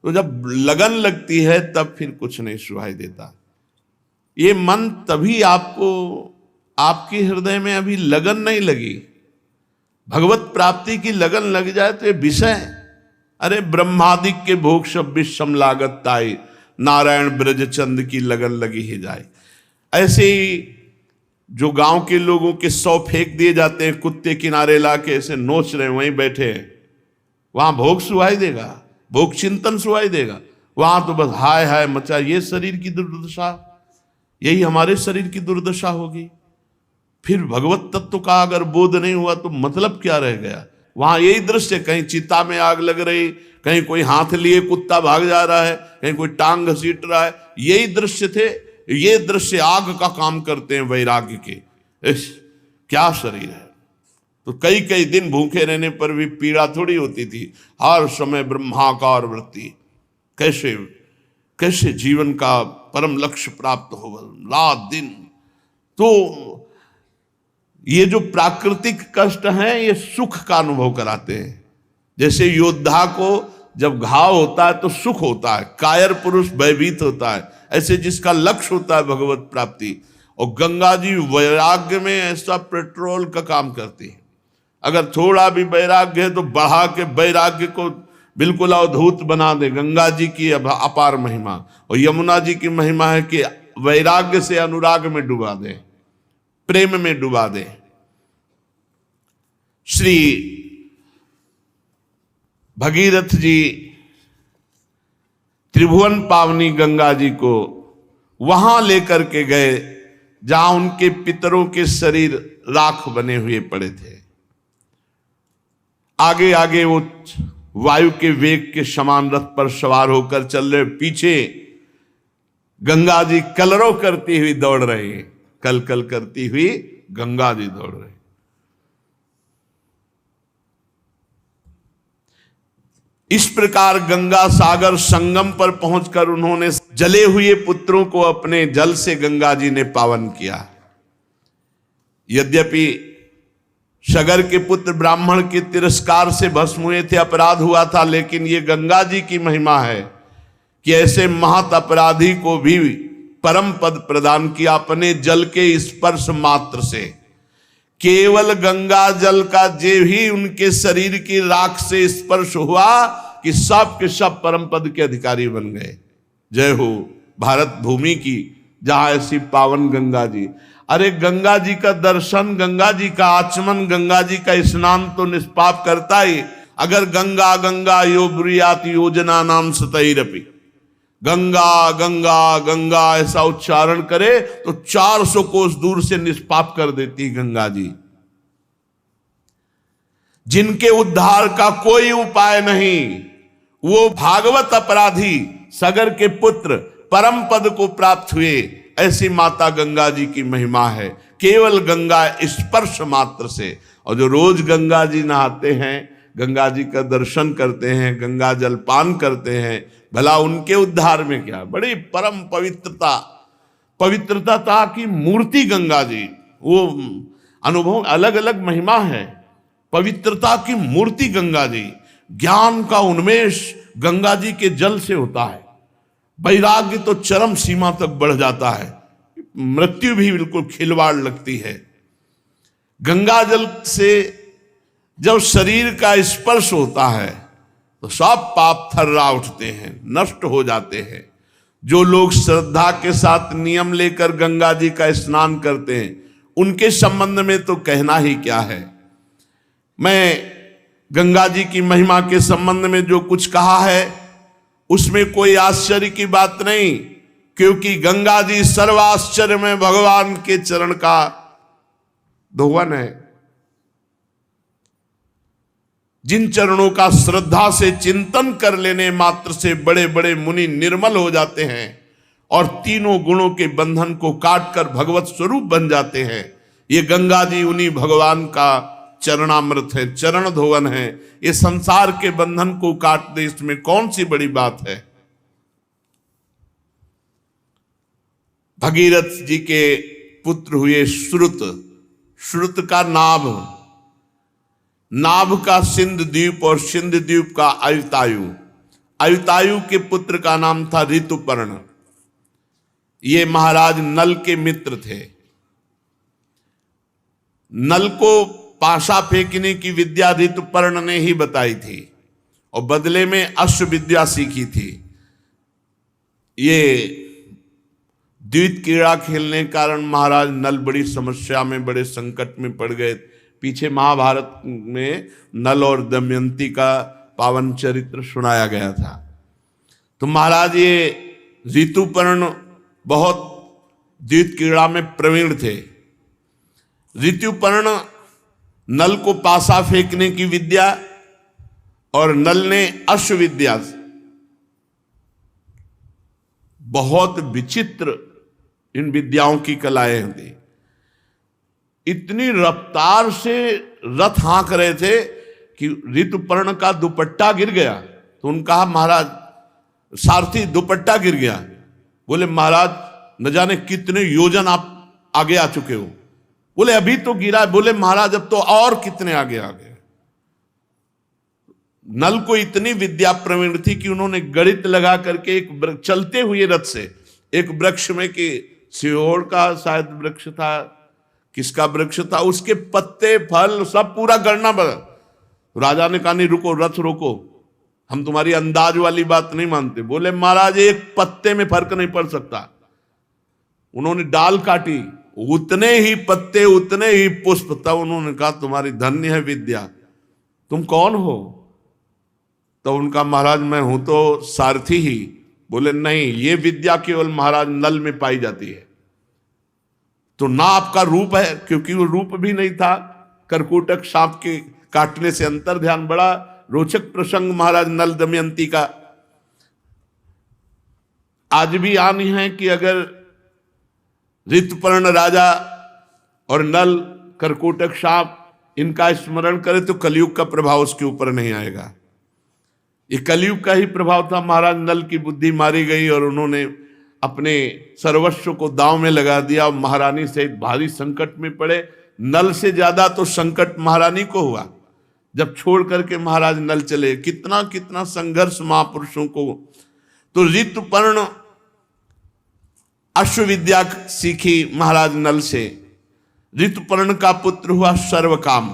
तो जब लगन लगती है तब फिर कुछ नहीं सुनाई देता। ये मन तभी आपको, आपके हृदय में अभी लगन नहीं लगी, भगवत प्राप्ति की लगन लग जाए तो ये विषय, अरे ब्रह्मादिक के भोग सब विषम लागत ताई, नारायण ब्रज चंद की लगन लगी ही जाए। ऐसे ही जो गांव के लोगों के 100 फेंक दिए जाते हैं, कुत्ते किनारे लाके ऐसे नोच रहे हैं, वहीं बैठे हैं, वहां भोग सुहाई देगा, भोग चिंतन सुहाई देगा। वहां तो बस हाय हाय मचा। ये शरीर की दुर्दशा, यही हमारे शरीर की दुर्दशा होगी। फिर भगवत तत्व का अगर बोध नहीं हुआ तो मतलब क्या रह गया। वहां यही दृश्य, कहीं चिता में आग लग रही, कहीं कोई हाथ लिए कुत्ता भाग जा रहा है, कहीं कोई टांग घसीट रहा है, यही दृश्य थे। ये दृश्य आग का काम करते हैं वैराग्य के। इस क्या शरीर है। तो कई कई दिन भूखे रहने पर भी पीड़ा थोड़ी होती थी, हर समय ब्रह्माकार वृत्ति। कैसे कैसे जीवन का परम लक्ष्य प्राप्त हो रात दिन। तो ये जो प्राकृतिक कष्ट हैं ये सुख का अनुभव कराते हैं। जैसे योद्धा को जब घाव होता है तो सुख होता है, कायर पुरुष भयभीत होता है, ऐसे जिसका लक्ष्य होता है भगवत प्राप्ति। और गंगा जी वैराग्य में ऐसा पेट्रोल का काम करती है। अगर थोड़ा भी वैराग्य है तो बढ़ा के वैराग्य को बिल्कुल अवधूत बना दे। गंगा जी की अपार महिमा, और यमुना जी की महिमा है कि वैराग्य से अनुराग में डुबा दे, प्रेम में डुबा दे। श्री भगीरथ जी त्रिभुवन पावनी गंगा जी को वहां लेकर के गए जहां उनके पितरों के शरीर राख बने हुए पड़े थे। आगे आगे वो वायु के वेग के समान रथ पर सवार होकर चल रहे, पीछे गंगा जी कलरव करती हुई दौड़ रही है, कल कल करती हुई गंगा जी दौड़ रही। इस प्रकार गंगा सागर संगम पर पहुंचकर उन्होंने जले हुए पुत्रों को अपने जल से गंगा जी ने पावन किया। यद्यपि सगर के पुत्र ब्राह्मण के तिरस्कार से भस्म हुए थे, अपराध हुआ था, लेकिन ये गंगा जी की महिमा है कि ऐसे महत अपराधी को भी परम पद प्रदान किया अपने जल के स्पर्श मात्र से। केवल गंगा जल का जे ही उनके शरीर की राख से स्पर्श हुआ कि सब के सब परम पद के अधिकारी बन गए। जय हो भारत भूमि की जहां ऐसी पावन गंगा जी। अरे गंगा जी का दर्शन, गंगा जी का आचमन, गंगा जी का स्नान तो निष्पाप करता ही। अगर गंगा गंगा यो ब्रुयात योजना नाम सतैरपि, गंगा गंगा गंगा ऐसा उच्चारण करे तो 400 कोस दूर से निष्पाप कर देती गंगा जी। जिनके उद्धार का कोई उपाय नहीं, वो भागवत अपराधी सगर के पुत्र परम पद को प्राप्त हुए, ऐसी माता गंगा जी की महिमा है। केवल गंगा स्पर्श मात्र से। और जो रोज गंगा जी नहाते हैं, गंगा जी का दर्शन करते हैं, गंगा जल पान करते हैं, भला उनके उद्धार में क्या। बड़ी परम पवित्रता की मूर्ति गंगा जी, वो अनुभव अलग अलग महिमा है। पवित्रता की मूर्ति गंगा जी, ज्ञान का उन्मेष गंगा जी के जल से होता है। वैराग्य तो चरम सीमा तक बढ़ जाता है, मृत्यु भी बिल्कुल खिलवाड़ लगती है। गंगा जल से जब शरीर का स्पर्श होता है तो सब पाप थर्रा उठते हैं, नष्ट हो जाते हैं। जो लोग श्रद्धा के साथ नियम लेकर गंगा जी का स्नान करते हैं, उनके संबंध में तो कहना ही क्या है। मैं गंगा जी की महिमा के संबंध में जो कुछ कहा है उसमें कोई आश्चर्य की बात नहीं, क्योंकि गंगा जी सर्वाश्चर्य में भगवान के चरण का धोवन है। जिन चरणों का श्रद्धा से चिंतन कर लेने मात्र से बड़े बड़े मुनि निर्मल हो जाते हैं और तीनों गुणों के बंधन को काटकर भगवत स्वरूप बन जाते हैं। ये गंगा जी उन्हीं भगवान का चरणामृत है, चरण धोवन है। ये संसार के बंधन को काट दे, इसमें कौन सी बड़ी बात है। भगीरथ जी के पुत्र हुए श्रुत, श्रुत का नाभ का सिंध द्वीप और सिंध द्वीप का अयुतायु, अयुतायु के पुत्र का नाम था ऋतुपर्ण। ये महाराज नल के मित्र थे। नल को पाशा फेंकने की विद्या ऋतुपर्ण ने ही बताई थी और बदले में अश्व विद्या सीखी थी। ये द्वित क्रीड़ा खेलने के कारण महाराज नल बड़ी समस्या में, बड़े संकट में पड़ गए। पीछे महाभारत में नल और दमयंती का पावन चरित्र सुनाया गया था। तो महाराज ये ऋतुपर्ण बहुत द्वित क्रीड़ा में प्रवीण थे। ऋतुपर्ण नल को पासा फेंकने की विद्या और नल ने अश्व विद्या, बहुत विचित्र इन विद्याओं की कलाएं थी। इतनी रफ्तार से रथ हाँक रहे थे कि ऋतुपर्ण का दुपट्टा गिर गया। तो उन्होंने कहा महाराज, सारथी दुपट्टा गिर गया। बोले महाराज न जाने कितने योजन आप आगे आ चुके हो। बोले अभी तो गिरा। बोले महाराज अब तो और कितने आगे आ गए। नल को इतनी विद्या प्रवीण थी कि उन्होंने गणित लगा करके एक चलते हुए रथ से एक वृक्ष में, कि सिहोर का शायद वृक्ष था, किसका वृक्ष था, उसके पत्ते फल सब पूरा गणना बदल। राजा ने कहा नहीं रुको, रथ रोको, हम तुम्हारी अंदाज वाली बात नहीं मानते। बोले महाराज एक पत्ते में फर्क नहीं पड़ सकता। उन्होंने डाल काटी, उतने ही पत्ते उतने ही पुष्प। तब उन्होंने कहा तुम्हारी धन्य है विद्या, तुम कौन हो? तो उनका महाराज मैं हूं तो सारथी ही। बोले नहीं, ये विद्या केवल महाराज नल में पाई जाती है। तो ना आपका रूप है, क्योंकि वो रूप भी नहीं था। करकोटक सांप के काटने से अंतर ध्यान। बड़ा रोचक प्रसंग महाराज नल दमयंती का आज भी आनी है कि अगर ऋतुपर्ण राजा और नल करकोटक सांप इनका स्मरण करे तो कलयुग का प्रभाव उसके ऊपर नहीं आएगा। ये कलयुग का ही प्रभाव था। महाराज नल की बुद्धि मारी गई और उन्होंने अपने सर्वस्व को दांव में लगा दिया और महारानी से भारी संकट में पड़े। नल से ज्यादा तो संकट महारानी को हुआ जब छोड़ करके महाराज नल चले। कितना कितना संघर्ष महापुरुषों को। तो ऋतुपर्ण अश्व विद्या सीखी महाराज नल से। ऋतुपर्ण का पुत्र हुआ सर्वकाम,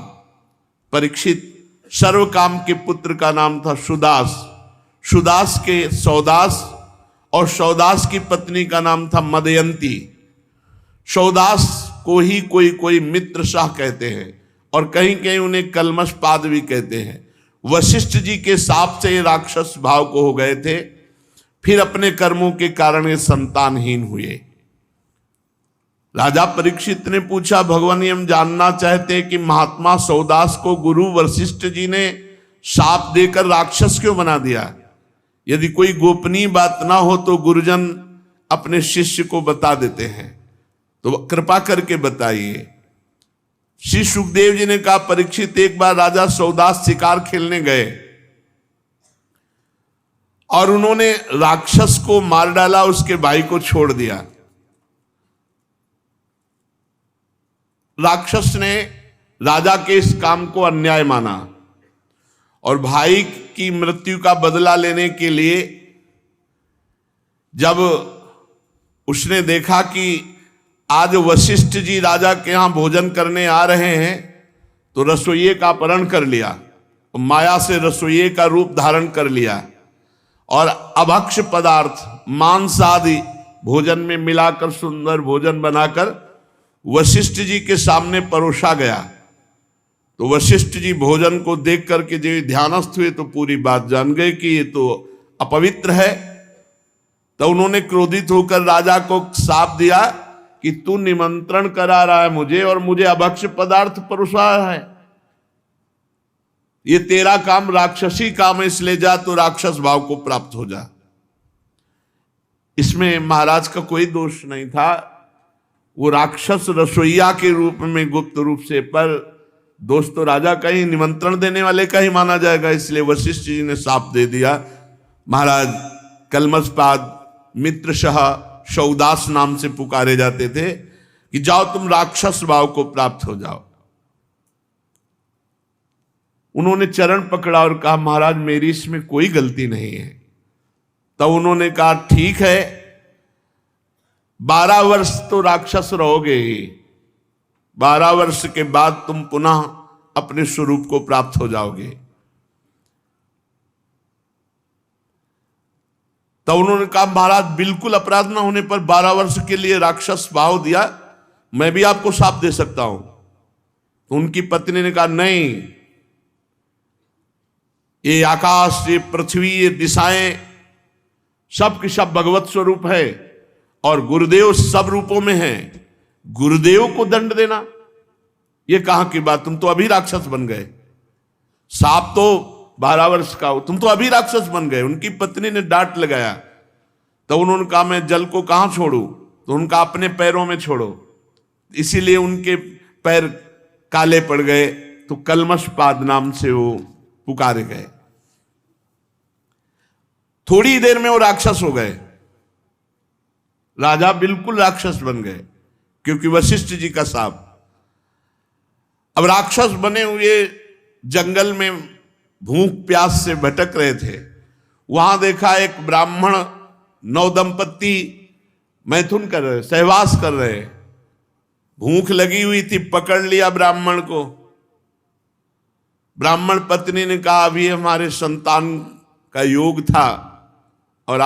परीक्षित। सर्वकाम के पुत्र का नाम था सुदास, सुदास के सौदास, और सौदास की पत्नी का नाम था मदयंती। सौदास को ही कोई कोई मित्र शाह कहते हैं और कहीं कहीं उन्हें कलमश पाद भी कहते हैं। वशिष्ठ जी के शाप से ये राक्षस भाव को हो गए थे, फिर अपने कर्मों के कारण ये संतानहीन हुए। राजा परीक्षित ने पूछा, भगवान हम जानना चाहते कि महात्मा सौदास को गुरु वशिष्ठ जी ने शाप देकर राक्षस क्यों बना दिया? यदि कोई गोपनीय बात ना हो तो गुरुजन अपने शिष्य को बता देते हैं, तो कृपा करके बताइए। श्री सुखदेव जी ने कहा, परीक्षित, एक बार राजा सौदास शिकार खेलने गए और उन्होंने राक्षस को मार डाला, उसके भाई को छोड़ दिया। राक्षस ने राजा के इस काम को अन्याय माना और भाई की मृत्यु का बदला लेने के लिए जब उसने देखा कि आज वशिष्ठ जी राजा के यहां भोजन करने आ रहे हैं, तो रसोइये का अपहरण कर लिया, माया से रसोइये का रूप धारण कर लिया और अभक्ष पदार्थ मांस आदि भोजन में मिलाकर सुंदर भोजन बनाकर वशिष्ठ जी के सामने परोसा गया। तो वशिष्ठ जी भोजन को देख करके जो ध्यानस्थ हुए तो पूरी बात जान गए कि ये तो अपवित्र है। तो उन्होंने क्रोधित होकर राजा को शाप दिया कि तू निमंत्रण करा रहा है मुझे और मुझे अभक्ष पदार्थ परोसा रहा है, ये तेरा काम राक्षसी काम है, इसलिए जा तो राक्षस भाव को प्राप्त हो जा। इसमें महाराज का कोई दोष नहीं था, वो राक्षस रसोइया के रूप में गुप्त रूप से, पर दोष तो राजा का ही, निमंत्रण देने वाले का ही माना जाएगा। इसलिए वशिष्ठ जी ने शाप दे दिया। महाराज कलमषपाद मित्रशः सौदास नाम से पुकारे जाते थे कि जाओ तुम राक्षस भाव को प्राप्त हो जाओ। उन्होंने चरण पकड़ा और कहा, महाराज मेरी इसमें कोई गलती नहीं है। तब उन्होंने कहा, ठीक है, 12 वर्ष तो राक्षस रहोगे ही, 12 वर्ष के बाद तुम पुनः अपने स्वरूप को प्राप्त हो जाओगे। तब उन्होंने कहा, महाराज बिल्कुल अपराध न होने पर 12 वर्ष के लिए राक्षस भाव दिया, मैं भी आपको शाप दे सकता हूं। तो उनकी पत्नी ने कहा, नहीं, ये आकाश, ये पृथ्वी, ये दिशाएं सब के सब भगवत स्वरूप है और गुरुदेव सब रूपों में हैं। गुरुदेव को दंड देना ये कहां की बात, तुम तो अभी राक्षस बन गए, साप तो 12 वर्ष का हो, तुम तो अभी राक्षस बन गए। उनकी पत्नी ने डांट लगाया। तो उन्होंने कहा, मैं जल को कहां छोड़ू? तो उनका अपने पैरों में छोड़ो। इसीलिए उनके पैर काले पड़ गए, तो कलमषपाद नाम से वो पुकारे गए। थोड़ी देर में वो राक्षस हो गए, राजा बिल्कुल राक्षस बन गए क्योंकि वशिष्ठ जी का शाप। अब राक्षस बने हुए जंगल में भूख प्यास से भटक रहे थे। वहां देखा एक ब्राह्मण नवदंपति मैथुन कर रहे, सहवास कर रहे। भूख लगी हुई थी, पकड़ लिया ब्राह्मण को। ब्राह्मण पत्नी ने कहा, अभी हमारे संतान का योग था और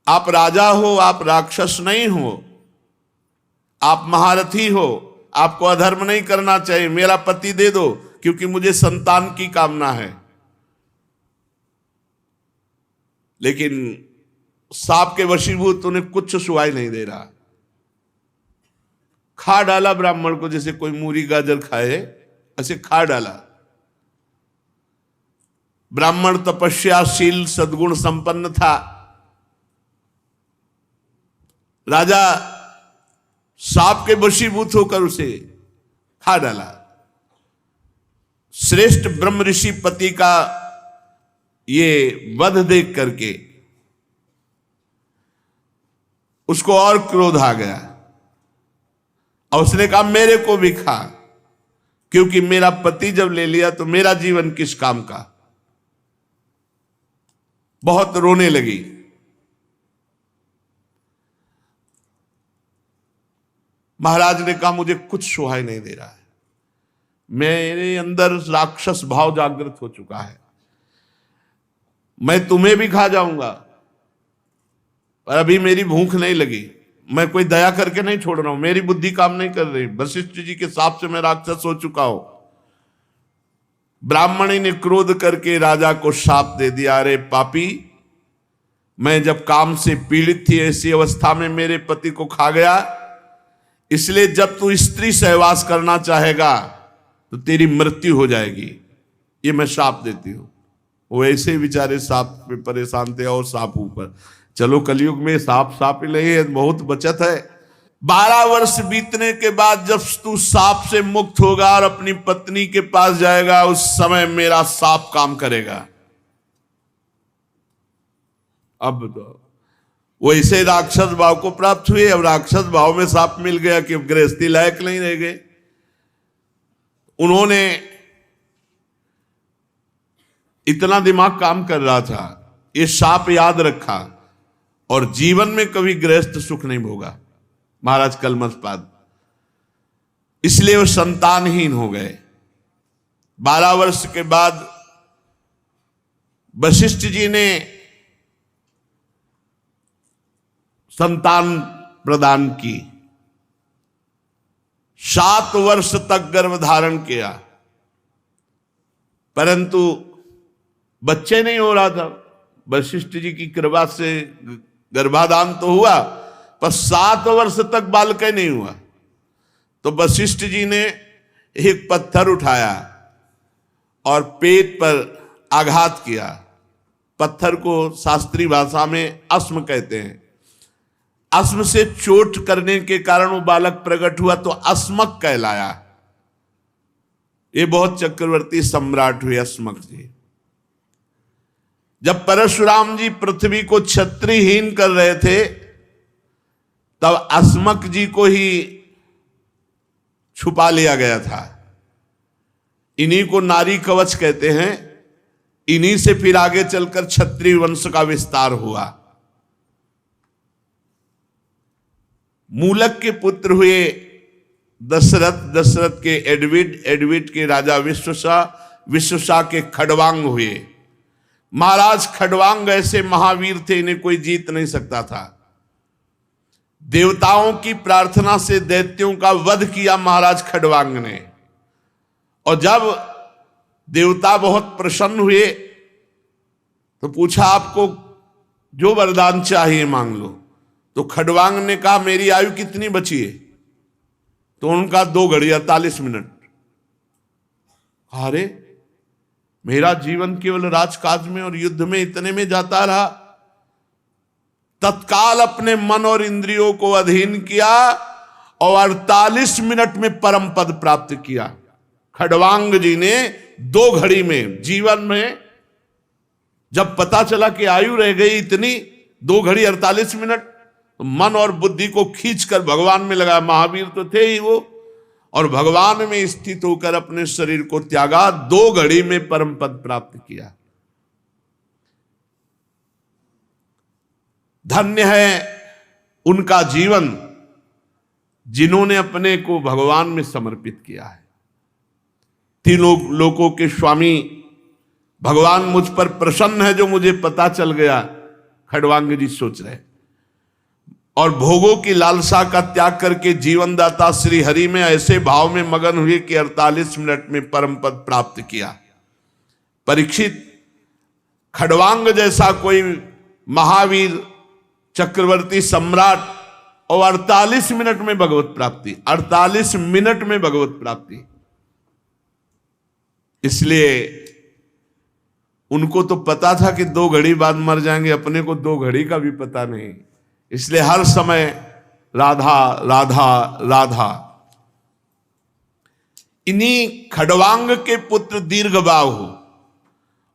आप राजा हो, आप राक्षस नहीं हो, आप महारथी हो, आपको अधर्म नहीं करना चाहिए, मेरा पति दे दो क्योंकि मुझे संतान की कामना है। लेकिन सांप के वशीभूत उन्हें कुछ सुहाई नहीं दे रहा। खा डाला ब्राह्मण को, जैसे कोई मूरी गाजर खाए ऐसे खा डाला। ब्राह्मण तपस्याशील सद्गुण संपन्न था। राजा सांप के वशीभूत होकर उसे खा डाला। श्रेष्ठ ब्रह्म ऋषि पति का ये वध देख करके उसको और क्रोध आ गया और उसने कहा, मेरे को भी खा, क्योंकि मेरा पति जब ले लिया तो मेरा जीवन किस काम का। बहुत रोने लगी। महाराज ने कहा, मुझे कुछ सुहाई नहीं दे रहा है, मेरे अंदर राक्षस भाव जागृत हो चुका है, मैं तुम्हें भी खा जाऊंगा, पर अभी मेरी भूख नहीं लगी, मैं कोई दया करके नहीं छोड़ रहा हूं, मेरी बुद्धि काम नहीं कर रही, वशिष्ठ जी के शाप से मैं राक्षस हो चुका हूं। ब्राह्मणी ने क्रोध करके राजा को शाप दे दिया, अरे पापी, मैं जब काम से पीड़ित थी ऐसी अवस्था में मेरे पति को खा गया, इसलिए जब तू स्त्री सहवास करना चाहेगा तो तेरी मृत्यु हो जाएगी, ये मैं शाप देती हूं। वो ऐसे ही बेचारे सांप पे परेशान थे और सांप ऊपर। चलो कलयुग में सांप ही नहीं है, बहुत बचत है। 12 वर्ष बीतने के बाद जब तू सांप से मुक्त होगा और अपनी पत्नी के पास जाएगा, उस समय मेरा सांप काम करेगा। अब तो वैसे राक्षस भाव को प्राप्त हुए, अब राक्षस भाव में सांप मिल गया कि गृहस्थी लायक नहीं रह गए। उन्होंने इतना दिमाग काम कर रहा था, ये सांप याद रखा और जीवन में कभी गृहस्थ सुख नहीं भोगा महाराज कलमषपाद, इसलिए वो संतानहीन हो गए। 12 वर्ष के बाद वशिष्ठ जी ने संतान प्रदान की। 7 वर्ष तक गर्भ धारण किया, परंतु बच्चे नहीं हो रहा था। वशिष्ठ जी की कृपा से गर्भाधान तो हुआ, पर 7 वर्ष तक बालक नहीं हुआ। तो वशिष्ठ जी ने एक पत्थर उठाया और पेट पर आघात किया। पत्थर को शास्त्रीय भाषा में अस्म कहते हैं। अस्म से चोट करने के कारण वो बालक प्रकट हुआ तो अस्मक कहलाया। ये बहुत चक्रवर्ती सम्राट हुए अस्मक जी। जब परशुराम जी पृथ्वी को क्षत्रियहीन कर रहे थे, तब अस्मक जी को ही छुपा लिया गया था। इन्हीं को नारी कवच कहते हैं। इन्हीं से फिर आगे चलकर क्षत्रिय वंश का विस्तार हुआ। मूलक के पुत्र हुए दशरथ, दशरथ के एडविड, एडविड के राजा विश्वसा, विश्वसा के खडवांग हुए। महाराज खडवांग ऐसे महावीर थे, इन्हें कोई जीत नहीं सकता था। देवताओं की प्रार्थना से दैत्यों का वध किया महाराज खडवांग ने। और जब देवता बहुत प्रसन्न हुए तो पूछा, आपको जो वरदान चाहिए मांग लो। तो खडवांग ने कहा, मेरी आयु कितनी बची है? तो उनका 2 घड़ी 48 मिनट। अरे मेरा जीवन केवल राजकाज में और युद्ध में इतने में जाता रहा। तत्काल अपने मन और इंद्रियों को अधीन किया और 48 मिनट में परम पद प्राप्त किया। खडवांग जी ने 2 घड़ी में, जीवन में जब पता चला कि आयु रह गई इतनी, 2 घड़ी 48 मिनट, तो मन और बुद्धि को खींचकर भगवान में लगा। महावीर तो थे ही वो, और भगवान में स्थित होकर अपने शरीर को त्यागा। 2 घड़ी में परम पद प्राप्त किया। धन्य है उनका जीवन जिन्होंने अपने को भगवान में समर्पित किया है। तीनों लोकों के स्वामी भगवान मुझ पर प्रसन्न है जो मुझे पता चल गया, खडवांग जी सोच रहे। और भोगों की लालसा का त्याग करके जीवनदाता श्री हरि में ऐसे भाव में मगन हुए कि 48 मिनट में परम पद प्राप्त किया। परीक्षित, खडवांग जैसा कोई महावीर चक्रवर्ती सम्राट और 48 मिनट में भगवत प्राप्ति, 48 मिनट में भगवत प्राप्ति। इसलिए उनको तो पता था कि 2 घड़ी बाद मर जाएंगे, अपने को 2 घड़ी का भी पता नहीं। इसलिए हर समय राधा राधा राधा। इन्हीं खडवांग के पुत्र दीर्घबाहु,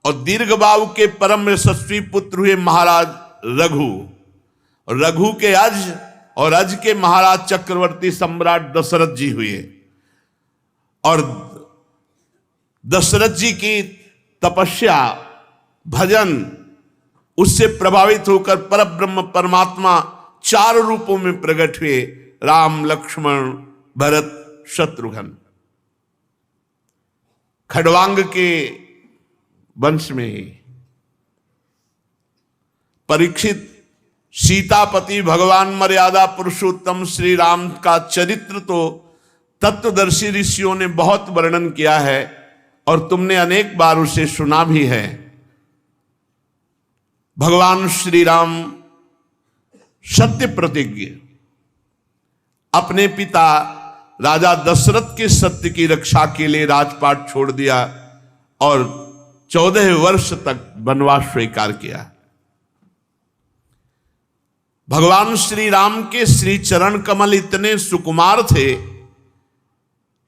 और दीर्घबाहु के परम यशस्वी पुत्र हुए महाराज रघु, और रघु के अज, और अज के महाराज चक्रवर्ती सम्राट दशरथ जी हुए। और दशरथ जी की तपस्या, भजन, उससे प्रभावित होकर परब्रह्म परमात्मा 4 रूपों में प्रकट हुए। राम, लक्ष्मण, भरत, शत्रुघ्न। खडवांग के वंश में ही परीक्षित, सीतापति भगवान मर्यादा पुरुषोत्तम श्री राम का चरित्र तो तत्वदर्शी ऋषियों ने बहुत वर्णन किया है और तुमने अनेक बार उसे सुना भी है। भगवान श्री राम सत्य प्रतिज्ञ, अपने पिता राजा दशरथ के सत्य की रक्षा के लिए राजपाट छोड़ दिया और 14 वर्ष तक वनवास स्वीकार किया। भगवान श्री राम के श्री चरण कमल इतने सुकुमार थे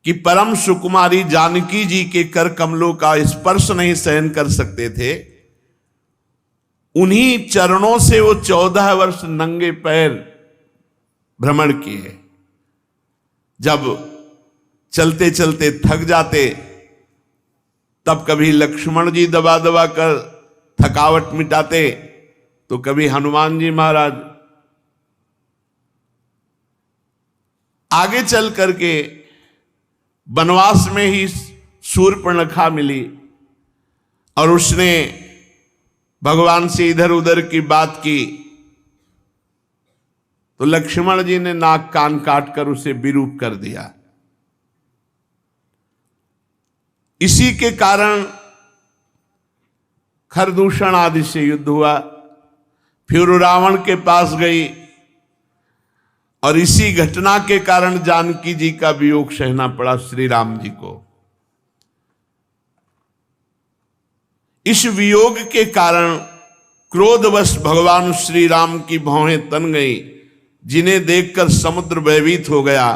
कि परम सुकुमारी जानकी जी के कर कमलों का स्पर्श नहीं सहन कर सकते थे। उन्हीं चरणों से वो 14 वर्ष नंगे पैर भ्रमण किए। जब चलते चलते थक जाते तब कभी लक्ष्मण जी दबा दबा कर थकावट मिटाते, तो कभी हनुमान जी महाराज। आगे चल करके वनवास में ही शूर्पणखा मिली और उसने भगवान से इधर उधर की बात की, तो लक्ष्मण जी ने नाक कान काट कर उसे विरूप कर दिया। इसी के कारण खरदूषण आदि से युद्ध हुआ। फिर रावण के पास गई और इसी घटना के कारण जानकी जी का वियोग सहना पड़ा श्री राम जी को। इस वियोग के कारण क्रोधवश भगवान श्री राम की भौहें तन गई, जिन्हें देखकर समुद्र भयभीत हो गया।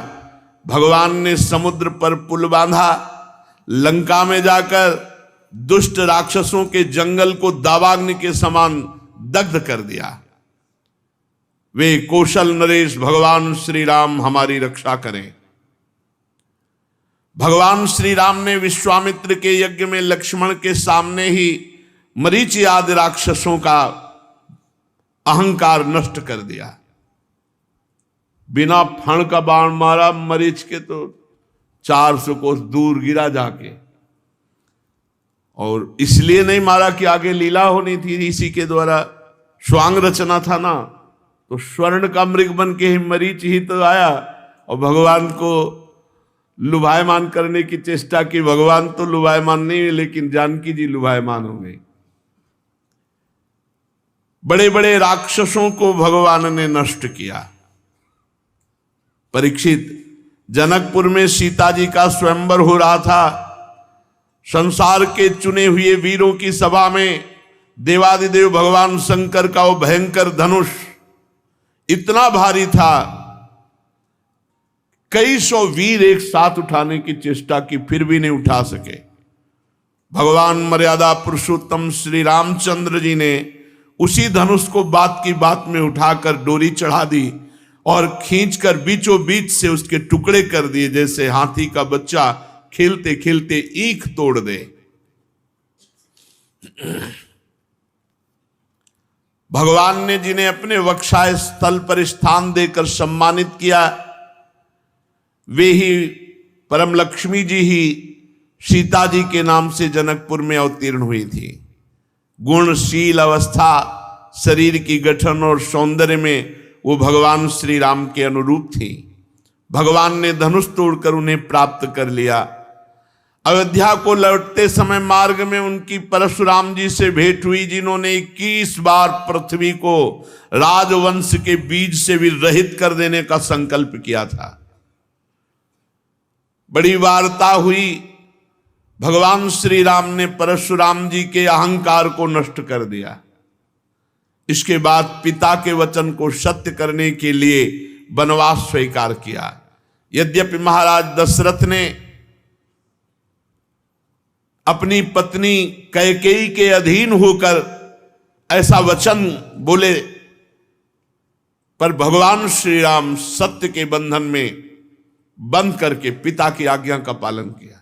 भगवान ने समुद्र पर पुल बांधा, लंका में जाकर दुष्ट राक्षसों के जंगल को दावाग्नि के समान दग्ध कर दिया। वे कौशल नरेश भगवान श्री राम हमारी रक्षा करें। भगवान श्री राम ने विश्वामित्र के यज्ञ में लक्ष्मण के सामने ही मरीचि आदि राक्षसों का अहंकार नष्ट कर दिया। बिना फण का बाण मारा मरीच के तो 400 कोस दूर गिरा जाके, और इसलिए नहीं मारा कि आगे लीला होनी थी, इसी के द्वारा स्वांग रचना था ना। तो स्वर्ण का मृग बन के ही मरीच ही तो आया और भगवान को लुभायमान करने की चेष्टा की। भगवान तो लुभायमान नहीं हुए, लेकिन जानकी जी लुभायमान हो गई। बड़े बड़े राक्षसों को भगवान ने नष्ट किया। परीक्षित, जनकपुर में सीता जी का स्वयंवर हो रहा था। संसार के चुने हुए वीरों की सभा में देवादिदेव भगवान शंकर का वो भयंकर धनुष इतना भारी था, कई सौ वीर एक साथ उठाने की चेष्टा की, फिर भी नहीं उठा सके। भगवान मर्यादा पुरुषोत्तम श्री रामचंद्र जी ने उसी धनुष को बात की बात में उठाकर डोरी चढ़ा दी और खींचकर बीचों बीच से उसके टुकड़े कर दिए, जैसे हाथी का बच्चा खेलते खेलते ईख तोड़ दे। भगवान ने जिन्हें अपने वक्षाय स्थल पर स्थान देकर सम्मानित किया, वे ही परम लक्ष्मी जी ही सीता जी के नाम से जनकपुर में अवतीर्ण हुई थी। गुणशील अवस्था, शरीर की गठन और सौंदर्य में वो भगवान श्री राम के अनुरूप थी। भगवान ने धनुष तोड़कर उन्हें प्राप्त कर लिया। अयोध्या को लौटते समय मार्ग में उनकी परशुराम जी से भेंट हुई, जिन्होंने 21 बार पृथ्वी को राजवंश के बीज से भी रहित कर देने का संकल्प किया था। बड़ी वार्ता हुई। भगवान श्री राम ने परशुराम जी के अहंकार को नष्ट कर दिया। इसके बाद पिता के वचन को सत्य करने के लिए वनवास स्वीकार किया। यद्यपि महाराज दशरथ ने अपनी पत्नी कैकेयी के अधीन होकर ऐसा वचन बोले, पर भगवान श्री राम सत्य के बंधन में बंध करके पिता की आज्ञा का पालन किया।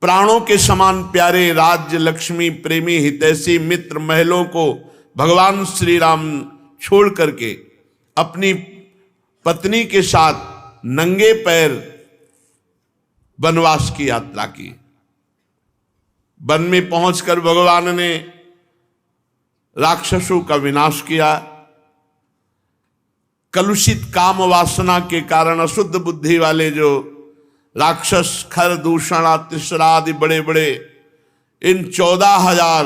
प्राणों के समान प्यारे राज्य, लक्ष्मी, प्रेमी, हितैषी, मित्र, महलों को भगवान श्री राम छोड़ करके अपनी पत्नी के साथ नंगे पैर वनवास की यात्रा की। वन में पहुंचकर भगवान ने राक्षसों का विनाश किया। कलुषित काम वासना के कारण अशुद्ध बुद्धि वाले जो राक्षस, खर, दूषण, तिसरा आदि बड़े बड़े इन 14,000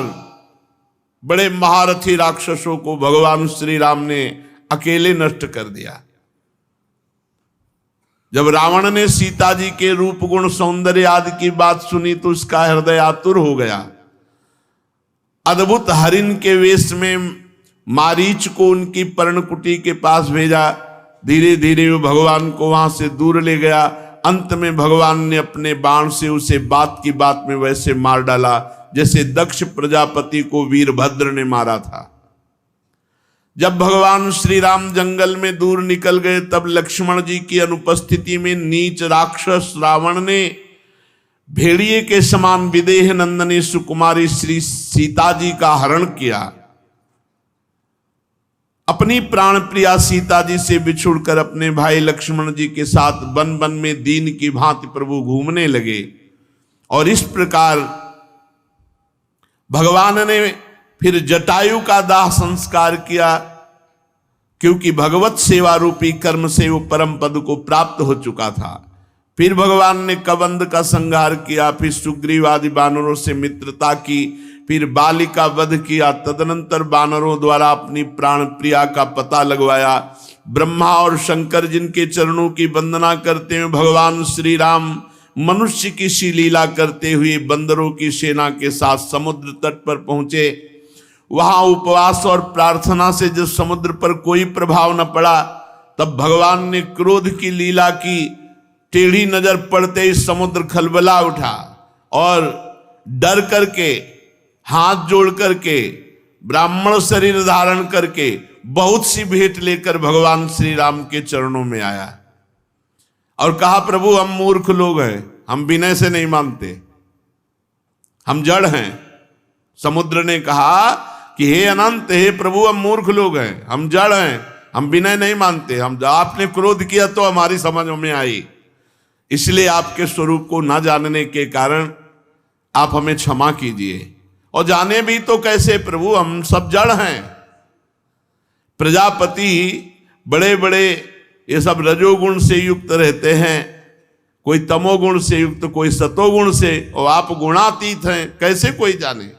बड़े महारथी राक्षसों को भगवान श्री राम ने अकेले नष्ट कर दिया। जब रावण ने सीता जी के रूप, गुण, सौंदर्य आदि की बात सुनी तो उसका हृदय आतुर हो गया। अद्भुत हरिण के वेश में मारीच को उनकी पर्णकुटी के पास भेजा। धीरे धीरे वो भगवान को वहां से दूर ले गया। अंत में भगवान ने अपने बाण से उसे बात की बात में वैसे मार डाला जैसे दक्ष प्रजापति को वीरभद्र ने मारा था। जब भगवान श्री राम जंगल में दूर निकल गए तब लक्ष्मण जी की अनुपस्थिति में नीच राक्षस रावण ने भेड़िए के समान विदेह नंदनी सुकुमारी श्री सीता जी का हरण किया। अपनी प्राण प्रिया सीता जी से बिछुड़कर अपने भाई लक्ष्मण जी के साथ वन वन में दीन की भांति प्रभु घूमने लगे। और इस प्रकार भगवान ने फिर जटायु का दाह संस्कार किया, क्योंकि भगवत सेवा रूपी कर्म से वो परम पद को प्राप्त हो चुका था। फिर भगवान ने कबंध का संहार किया, फिर सुग्रीव आदि बानरों से मित्रता की, फिर बाली का वध किया। तदनंतर बानरों द्वारा अपनी प्राण प्रिया का पता लगवाया। ब्रह्मा और शंकर जिनके चरणों की वंदना करते हुए भगवान श्री राम मनुष्य की सी लीला करते हुए बंदरों की सेना के साथ समुद्र तट पर पहुंचे। वहां उपवास और प्रार्थना से जब समुद्र पर कोई प्रभाव न पड़ा तब भगवान ने क्रोध की लीला की। टेढ़ी नजर पड़ते ही समुद्र खलबला उठा और डर करके हाथ जोड़ करके ब्राह्मण शरीर धारण करके बहुत सी भेंट लेकर भगवान श्री राम के चरणों में आया और कहा, प्रभु हम मूर्ख लोग हैं, हम विनय से नहीं मानते, हम जड़ हैं। समुद्र ने कहा कि हे अनंत, हे प्रभु हम मूर्ख लोग हैं, हम जड़ हैं, हम विनय नहीं मानते, हम आपने क्रोध किया तो हमारी समझ में आई, इसलिए आपके स्वरूप को ना जानने के कारण आप हमें क्षमा कीजिए। और जाने भी तो कैसे प्रभु, हम सब जड़ हैं। प्रजापति बड़े बड़े ये सब रजोगुण से युक्त रहते हैं, कोई तमोगुण से युक्त, कोई सतोगुण से, और आप गुणातीत हैं, कैसे कोई जाने।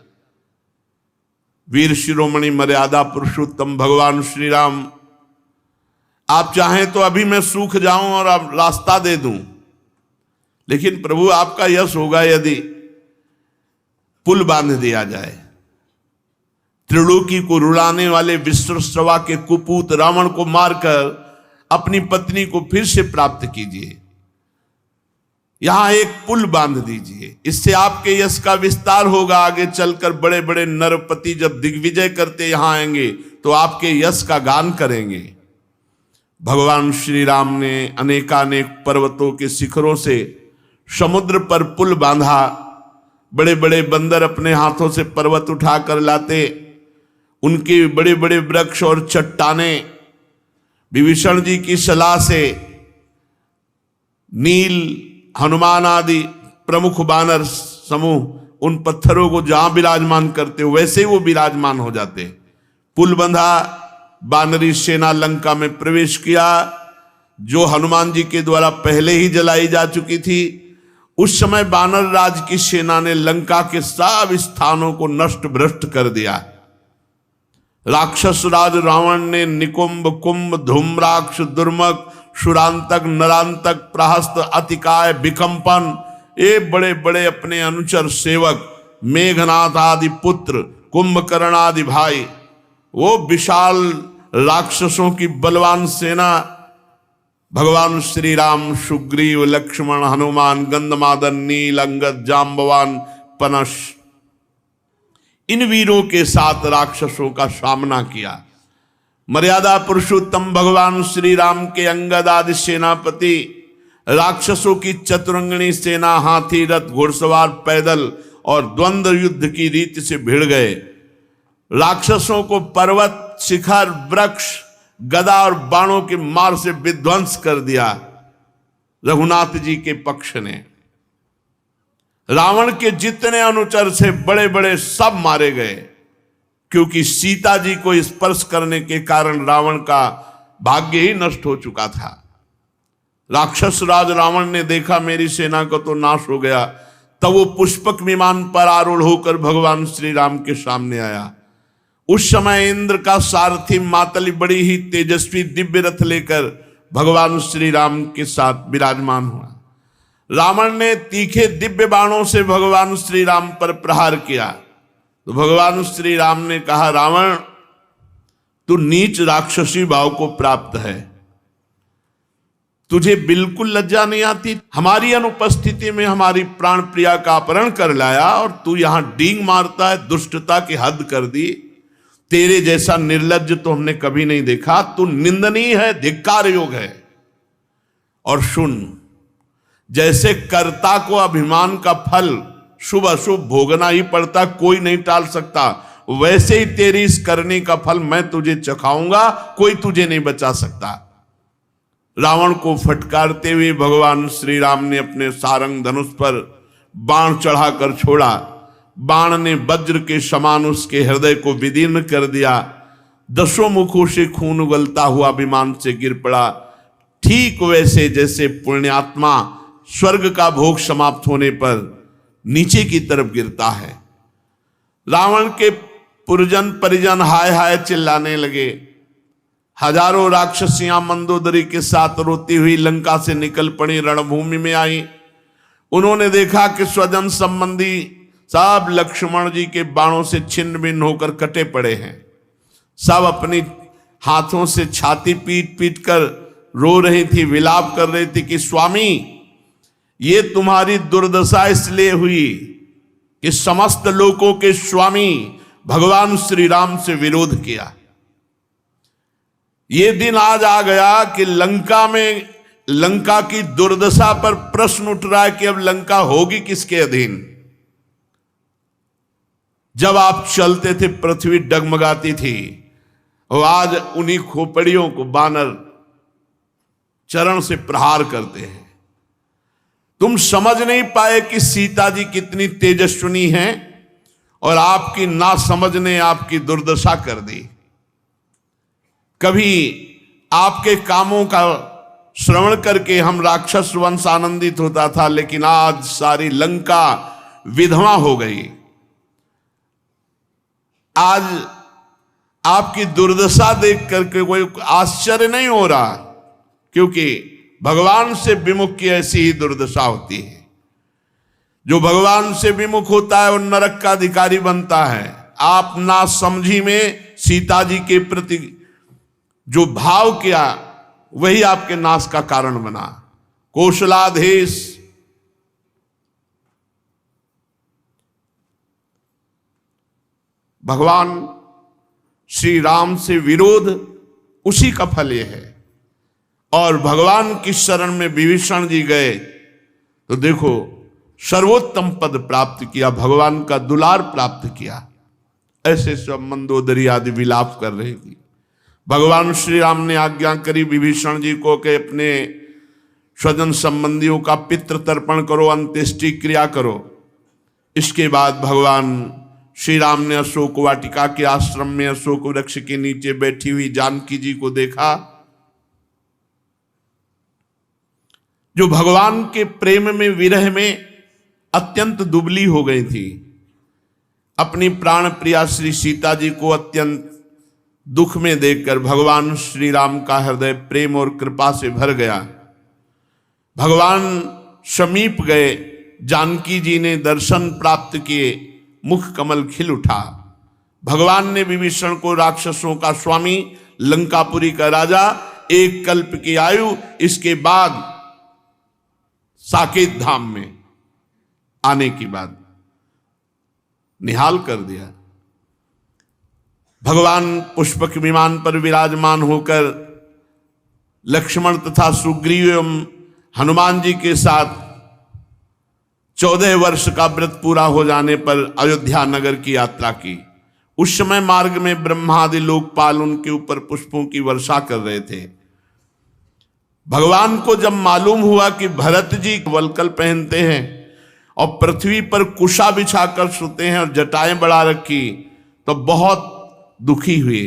वीर शिरोमणि मर्यादा पुरुषोत्तम भगवान श्री राम, आप चाहें तो अभी मैं सूख जाऊं और आप रास्ता दे दूं, लेकिन प्रभु आपका यश होगा यदि पुल बांध दिया जाए। त्रिलोकी को रुलाने वाले विश्वश्रवा के कुपूत रावण को मारकर अपनी पत्नी को फिर से प्राप्त कीजिए, यहां एक पुल बांध दीजिए, इससे आपके यश का विस्तार होगा। आगे चलकर बड़े बड़े नरपति जब दिग्विजय करते यहां आएंगे तो आपके यश का गान करेंगे। भगवान श्री राम ने अनेकानेक पर्वतों के शिखरों से समुद्र पर पुल बांधा। बड़े बड़े बंदर अपने हाथों से पर्वत उठाकर लाते, उनके बड़े बड़े वृक्ष और चट्टानें विभीषण जी की सलाह से नील, हनुमान आदि प्रमुख बानर समूह उन पत्थरों को जहां विराजमान करते वैसे वो विराजमान हो जाते। पुल बंधा, बानरी सेना लंका में प्रवेश किया, जो हनुमान जी के द्वारा पहले ही जलाई जा चुकी थी। उस समय बानर राज की सेना ने लंका के सब स्थानों को नष्ट भ्रष्ट कर दिया। राक्षस राज रावण ने निकुंभ, कुंभ, धूम्राक्ष, दुर्मक, शुरांतक, नरांतक, प्रहस्त, अतिकाय, विकंपन, ये बड़े बड़े अपने अनुचर सेवक, मेघनाथ आदि पुत्र, कुंभकर्ण आदि भाई, वो विशाल राक्षसों की बलवान सेना भगवान श्री राम, सुग्रीव, लक्ष्मण, हनुमान, गंधमादन, नील, अंगद, जाम्बवान, पनश, इन वीरों के साथ राक्षसों का सामना किया। मर्यादा पुरुषोत्तम भगवान श्री राम के अंगद आदि सेनापति राक्षसों की चतुरंगणी सेना हाथी, रथ, घुड़सवार, पैदल और द्वंद्व युद्ध की रीति से भिड़ गए। राक्षसों को पर्वत, शिखर, वृक्ष, गदा और बाणों के मार से विध्वंस कर दिया रघुनाथ जी के पक्ष ने। रावण के जितने अनुचर थे बड़े बड़े सब मारे गए, क्योंकि सीता जी को स्पर्श करने के कारण रावण का भाग्य ही नष्ट हो चुका था। राक्षस राज रावण ने देखा मेरी सेना का तो नाश हो गया, तब वो पुष्पक विमान पर आरूढ़ होकर भगवान श्री राम के सामने आया। उस समय इंद्र का सारथी मातली बड़ी ही तेजस्वी दिव्य रथ लेकर भगवान श्री राम के साथ विराजमान हुआ। रावण ने तीखे दिव्य बाणों से भगवान श्री राम पर प्रहार किया तो भगवान श्री राम ने कहा, रावण तू नीच राक्षसी भाव को प्राप्त है, तुझे बिल्कुल लज्जा नहीं आती। हमारी अनुपस्थिति में हमारी प्राण प्रिया का अपहरण कर लाया और तू यहां डींग मारता है, दुष्टता की हद कर दी। तेरे जैसा निर्लज्ज तो हमने कभी नहीं देखा, तू निंदनीय है, धिक्कार योग है। और सुन, जैसे कर्ता को अभिमान का फल शुभ अशुभ भोगना ही पड़ता, कोई नहीं टाल सकता, वैसे ही तेरी इस करने का फल मैं तुझे चखाऊंगा, कोई तुझे नहीं बचा सकता। रावण को फटकारते हुए भगवान श्री राम ने अपने सारंग धनुष पर बाण चढ़ाकर छोड़ा। बाण ने वज्र के समान उसके हृदय को विदीर्ण कर दिया। 10 मुखों से खून उगलता हुआ विमान से गिर पड़ा, ठीक वैसे जैसे पुण्यात्मा स्वर्ग का भोग समाप्त होने पर नीचे की तरफ गिरता है। रावण के पुरजन परिजन हाय हाय चिल्लाने लगे। हजारों राक्षसियां मंदोदरी के साथ रोती हुई लंका से निकल पड़ी, रणभूमि में आई। उन्होंने देखा कि स्वजन संबंधी सब लक्ष्मण जी के बाणों से छिन्न भिन्न होकर कटे पड़े हैं। सब अपनी हाथों से छाती पीट पीट कर रो रही थी, विलाप कर रही थी कि स्वामी, ये तुम्हारी दुर्दशा इसलिए हुई कि समस्त लोकों के स्वामी भगवान श्री राम से विरोध किया। ये दिन आज आ गया कि लंका की दुर्दशा पर प्रश्न उठ रहा है कि अब लंका होगी किसके अधीन। जब आप चलते थे पृथ्वी डगमगाती थी, और आज उन्हीं खोपड़ियों को बानर चरण से प्रहार करते हैं। तुम समझ नहीं पाए कि सीता जी कितनी तेजस्विनी हैं, और आपकी ना समझ ने आपकी दुर्दशा कर दी। कभी आपके कामों का श्रवण करके हम राक्षस वंश आनंदित होता था, लेकिन आज सारी लंका विधवा हो गई। आज आपकी दुर्दशा देख करके कोई आश्चर्य नहीं हो रहा, क्योंकि भगवान से विमुख की ऐसी ही दुर्दशा होती है। जो भगवान से विमुख होता है वो नरक का अधिकारी बनता है। आप ना समझी में सीता जी के प्रति जो भाव किया, वही आपके नाश का कारण बना। कौशलाधीश भगवान श्री राम से विरोध, उसी का फल यह है। और भगवान की शरण में विभीषण जी गए तो देखो सर्वोत्तम पद प्राप्त किया, भगवान का दुलार प्राप्त किया। ऐसे सब मंदोदरी आदि विलाप कर रही थी। भगवान श्री राम ने आज्ञा करी विभीषण जी को कि अपने स्वजन संबंधियों का पितृ तर्पण करो, अंत्येष्टि क्रिया करो। इसके बाद भगवान श्री राम ने अशोक वाटिका के आश्रम में अशोक वृक्ष के नीचे बैठी हुई जानकी जी को देखा, जो भगवान के प्रेम में विरह में अत्यंत दुबली हो गई थी। अपनी प्राण प्रिया श्री सीता जी को अत्यंत दुख में देखकर भगवान श्री राम का हृदय प्रेम और कृपा से भर गया। भगवान समीप गए, जानकी जी ने दर्शन प्राप्त किए, मुख कमल खिल उठा। भगवान ने विभीषण को राक्षसों का स्वामी, लंकापुरी का राजा, 1 कल्प की आयु, इसके बाद साकेत धाम में आने की बात निहाल कर दिया। भगवान पुष्पक विमान पर विराजमान होकर लक्ष्मण तथा सुग्रीव एवं हनुमान जी के साथ 14 वर्ष का व्रत पूरा हो जाने पर अयोध्या नगर की यात्रा की। उस समय मार्ग में ब्रह्मादि लोकपाल उनके ऊपर पुष्पों की वर्षा कर रहे थे। भगवान को जब मालूम हुआ कि भरत जी वलकल पहनते हैं और पृथ्वी पर कुशा बिछाकर सोते हैं और जटाएं बढ़ा रखी, तो बहुत दुखी हुए।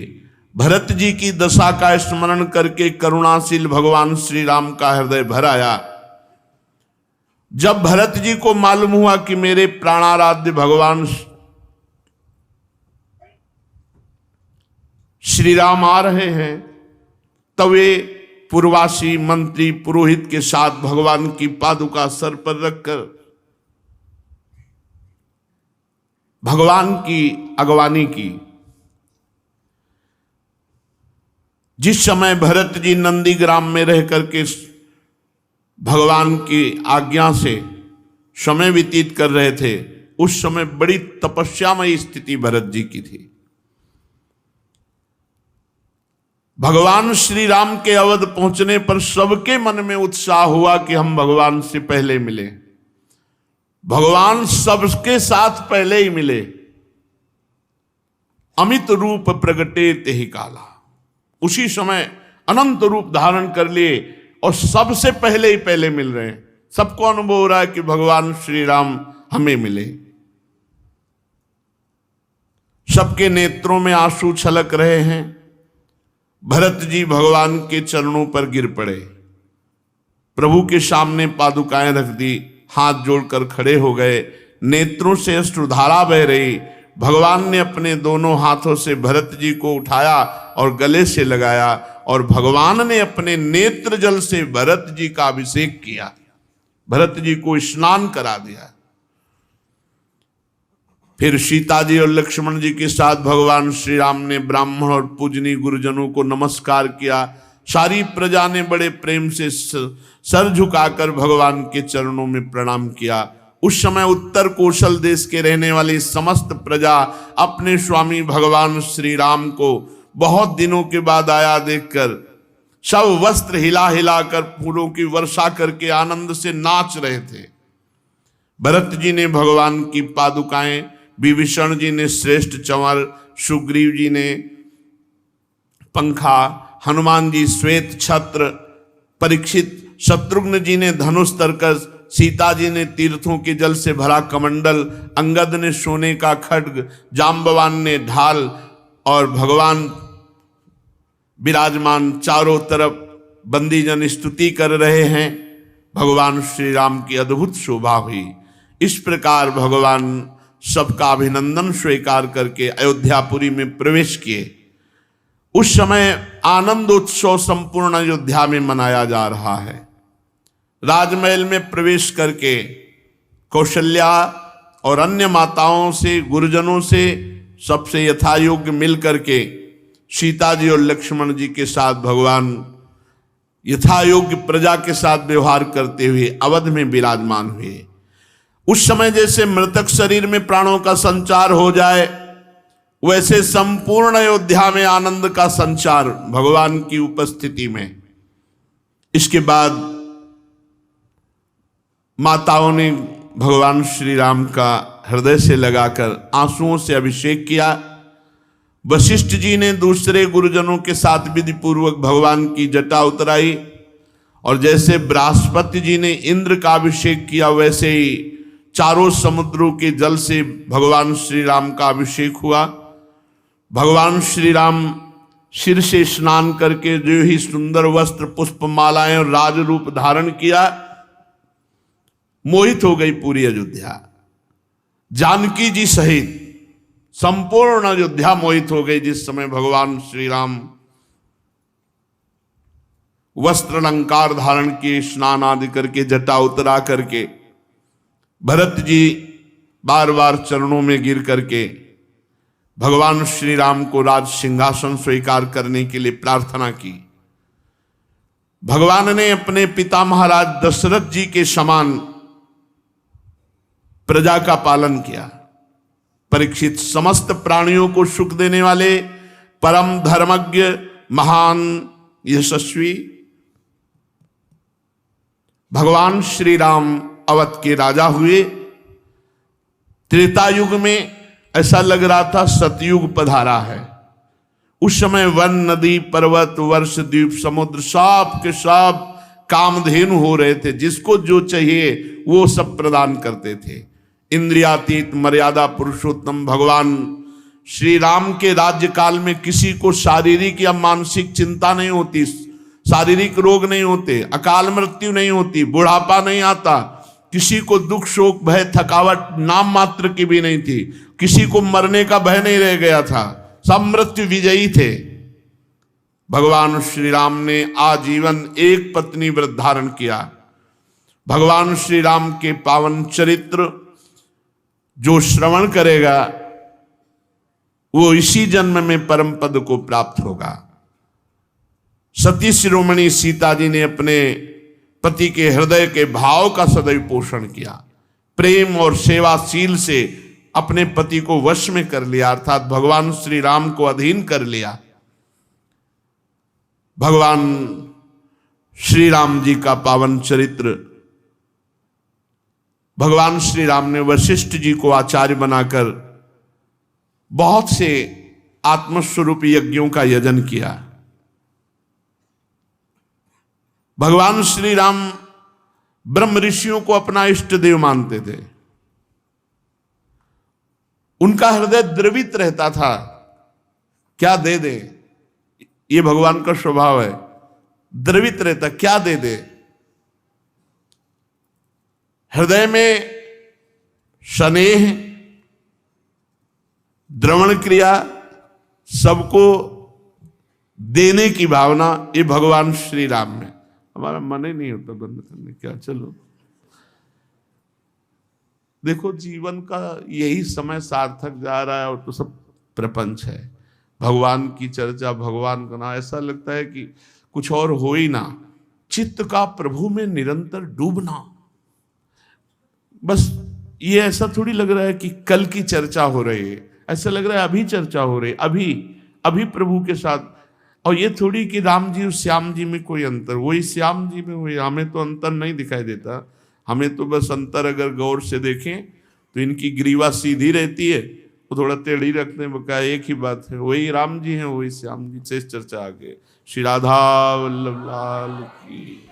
भरत जी की दशा का स्मरण करके करुणाशील भगवान श्री राम का हृदय भर आया। जब भरत जी को मालूम हुआ कि मेरे प्राणाराध्य भगवान श्री राम आ रहे हैं, तब वे पूर्वासी मंत्री पुरोहित के साथ भगवान की पादुका सर पर रखकर भगवान की अगवानी की। जिस समय भरत जी नंदीग्राम में रह करके भगवान की आज्ञा से समय व्यतीत कर रहे थे, उस समय बड़ी तपस्यामयी स्थिति भरत जी की थी। भगवान श्री राम के अवध पहुंचने पर सबके मन में उत्साह हुआ कि हम भगवान से पहले मिले, भगवान सबके साथ पहले ही मिले। अमित रूप प्रगटे तेहि काला, उसी समय अनंत रूप धारण कर लिए और सबसे पहले ही पहले मिल रहे हैं। सबको अनुभव हो रहा है कि भगवान श्री राम हमें मिले। सबके नेत्रों में आंसू छलक रहे हैं। भरत जी भगवान के चरणों पर गिर पड़े, प्रभु के सामने पादुकाएं रख दी, हाथ जोड़कर खड़े हो गए, नेत्रों से अश्रुधारा बह रही। भगवान ने अपने दोनों हाथों से भरत जी को उठाया और गले से लगाया और भगवान ने अपने नेत्र जल से भरत जी का अभिषेक किया, भरत जी को स्नान करा दिया। फिर सीता जी और लक्ष्मण जी के साथ भगवान श्री राम ने ब्राह्मण और पूजनीय गुरुजनों को नमस्कार किया। सारी प्रजा ने बड़े प्रेम से सर झुकाकर भगवान के चरणों में प्रणाम किया। उस समय उत्तर कौशल देश के रहने वाली समस्त प्रजा अपने स्वामी भगवान श्री राम को बहुत दिनों के बाद आया देखकर सब वस्त्र हिला हिलाकर फूलों की वर्षा करके आनंद से नाच रहे थे। भरत जी ने भगवान की पादुकाएं, विभीषण जी ने श्रेष्ठ चंवर, सुग्रीव जी ने पंखा, हनुमान जी श्वेत छत्र, परीक्षित शत्रुघ्न जी ने धनुष तरकस, सीता जी ने तीर्थों के जल से भरा कमंडल, अंगद ने सोने का खड्ग, जाम्बवान ने ढाल और भगवान विराजमान चारों तरफ बंदीजन स्तुति कर रहे हैं। भगवान श्री राम की अद्भुत शोभा हुई। इस प्रकार भगवान सबका अभिनंदन स्वीकार करके अयोध्यापुरी में प्रवेश किए। उस समय आनंदोत्सव संपूर्ण अयोध्या में मनाया जा रहा है। राजमहल में प्रवेश करके कौशल्या और अन्य माताओं से, गुरुजनों से सबसे यथायोग्य मिल करके सीता जी और लक्ष्मण जी के साथ भगवान यथायोग्य प्रजा के साथ व्यवहार करते हुए अवध में विराजमान हुए। उस समय जैसे मृतक शरीर में प्राणों का संचार हो जाए, वैसे संपूर्ण अयोध्या में आनंद का संचार भगवान की उपस्थिति में। इसके बाद माताओं ने भगवान श्री राम का हृदय से लगाकर आंसुओं से अभिषेक किया। वशिष्ठ जी ने दूसरे गुरुजनों के साथ विधि पूर्वक भगवान की जटा उतराई और जैसे बृहस्पति जी ने इंद्र का अभिषेक किया, वैसे ही चारों समुद्रों के जल से भगवान श्री राम का अभिषेक हुआ। भगवान श्री राम सिर से स्नान करके जो ही सुंदर वस्त्र, पुष्प मालाएं और राज रूप धारण किया, मोहित हो गई पूरी अयोध्या। जानकी जी सहित संपूर्ण अयोध्या मोहित हो गई जिस समय भगवान श्री राम वस्त्र अलंकार धारण किए, स्नान आदि करके, जटा उतरा करके। भरत जी बार बार चरणों में गिर करके भगवान श्री राम को राज सिंहासन स्वीकार करने के लिए प्रार्थना की। भगवान ने अपने पिता महाराज दशरथ जी के समान प्रजा का पालन किया। परीक्षित समस्त प्राणियों को सुख देने वाले परम धर्मज्ञ, महान यशस्वी भगवान श्री राम अवध के राजा हुए। त्रेता युग में ऐसा लग रहा था सतयुग पधारा है। उस समय वन, नदी, पर्वत, वर्ष, द्वीप, समुद्र सब के सब कामधेनु हो रहे थे। जिसको जो चाहिए वो सब प्रदान करते थे। इंद्रियातीत मर्यादा पुरुषोत्तम भगवान श्री राम के राज्य काल में किसी को शारीरिक या मानसिक चिंता नहीं होती, शारीरिक रोग नहीं होते, अकाल मृत्यु नहीं होती, बुढ़ापा नहीं आता, किसी को दुख, शोक, भय, थकावट नाम मात्र की भी नहीं थी, किसी को मरने का भय नहीं रह गया था, सब मृत्यु विजयी थे। भगवान श्री राम ने आजीवन एक पत्नी व्रत धारण किया। भगवान श्री राम के पावन चरित्र जो श्रवण करेगा वो इसी जन्म में परम पद को प्राप्त होगा। सती शिरोमणि सीता जी ने अपने पति के हृदय के भाव का सदैव पोषण किया, प्रेम और सेवाशील से अपने पति को वश में कर लिया, अर्थात भगवान श्री राम को अधीन कर लिया। भगवान श्री राम जी का पावन चरित्र, भगवान श्री राम ने वशिष्ठ जी को आचार्य बनाकर बहुत से आत्मस्वरूप यज्ञों का यजन किया। भगवान श्री राम ब्रह्म ऋषियों को अपना इष्ट देव मानते थे। उनका हृदय द्रवित रहता था, क्या दे दे, ये भगवान का स्वभाव है, द्रवित रहता, क्या दे दे। हृदय में स्नेह, द्रवण क्रिया, सबको देने की भावना, ये भगवान श्री राम में। हमारा मन ही नहीं होता बंद करने, क्या चलो देखो जीवन का यही समय सार्थक जा रहा है और तो सब प्रपंच है। भगवान की चर्चा, भगवान का नाम, ऐसा लगता है कि कुछ और हो ही ना। चित्त का प्रभु में निरंतर डूबना, बस ये ऐसा थोड़ी लग रहा है कि कल की चर्चा हो रही है, ऐसा लग रहा है अभी चर्चा हो रही है, अभी प्रभु के साथ। और ये थोड़ी कि राम जी और श्याम जी में कोई अंतर, वही श्याम जी में वही, हमें तो अंतर नहीं दिखाई देता। हमें तो बस अंतर अगर गौर से देखें तो इनकी ग्रीवा सीधी रहती है, वो थोड़ा टेढ़ी रखते हैं, बका एक ही बात है, वही राम जी हैं वही श्याम जी। से चर्चा आगे। श्री राधा वल्लभ लाल की।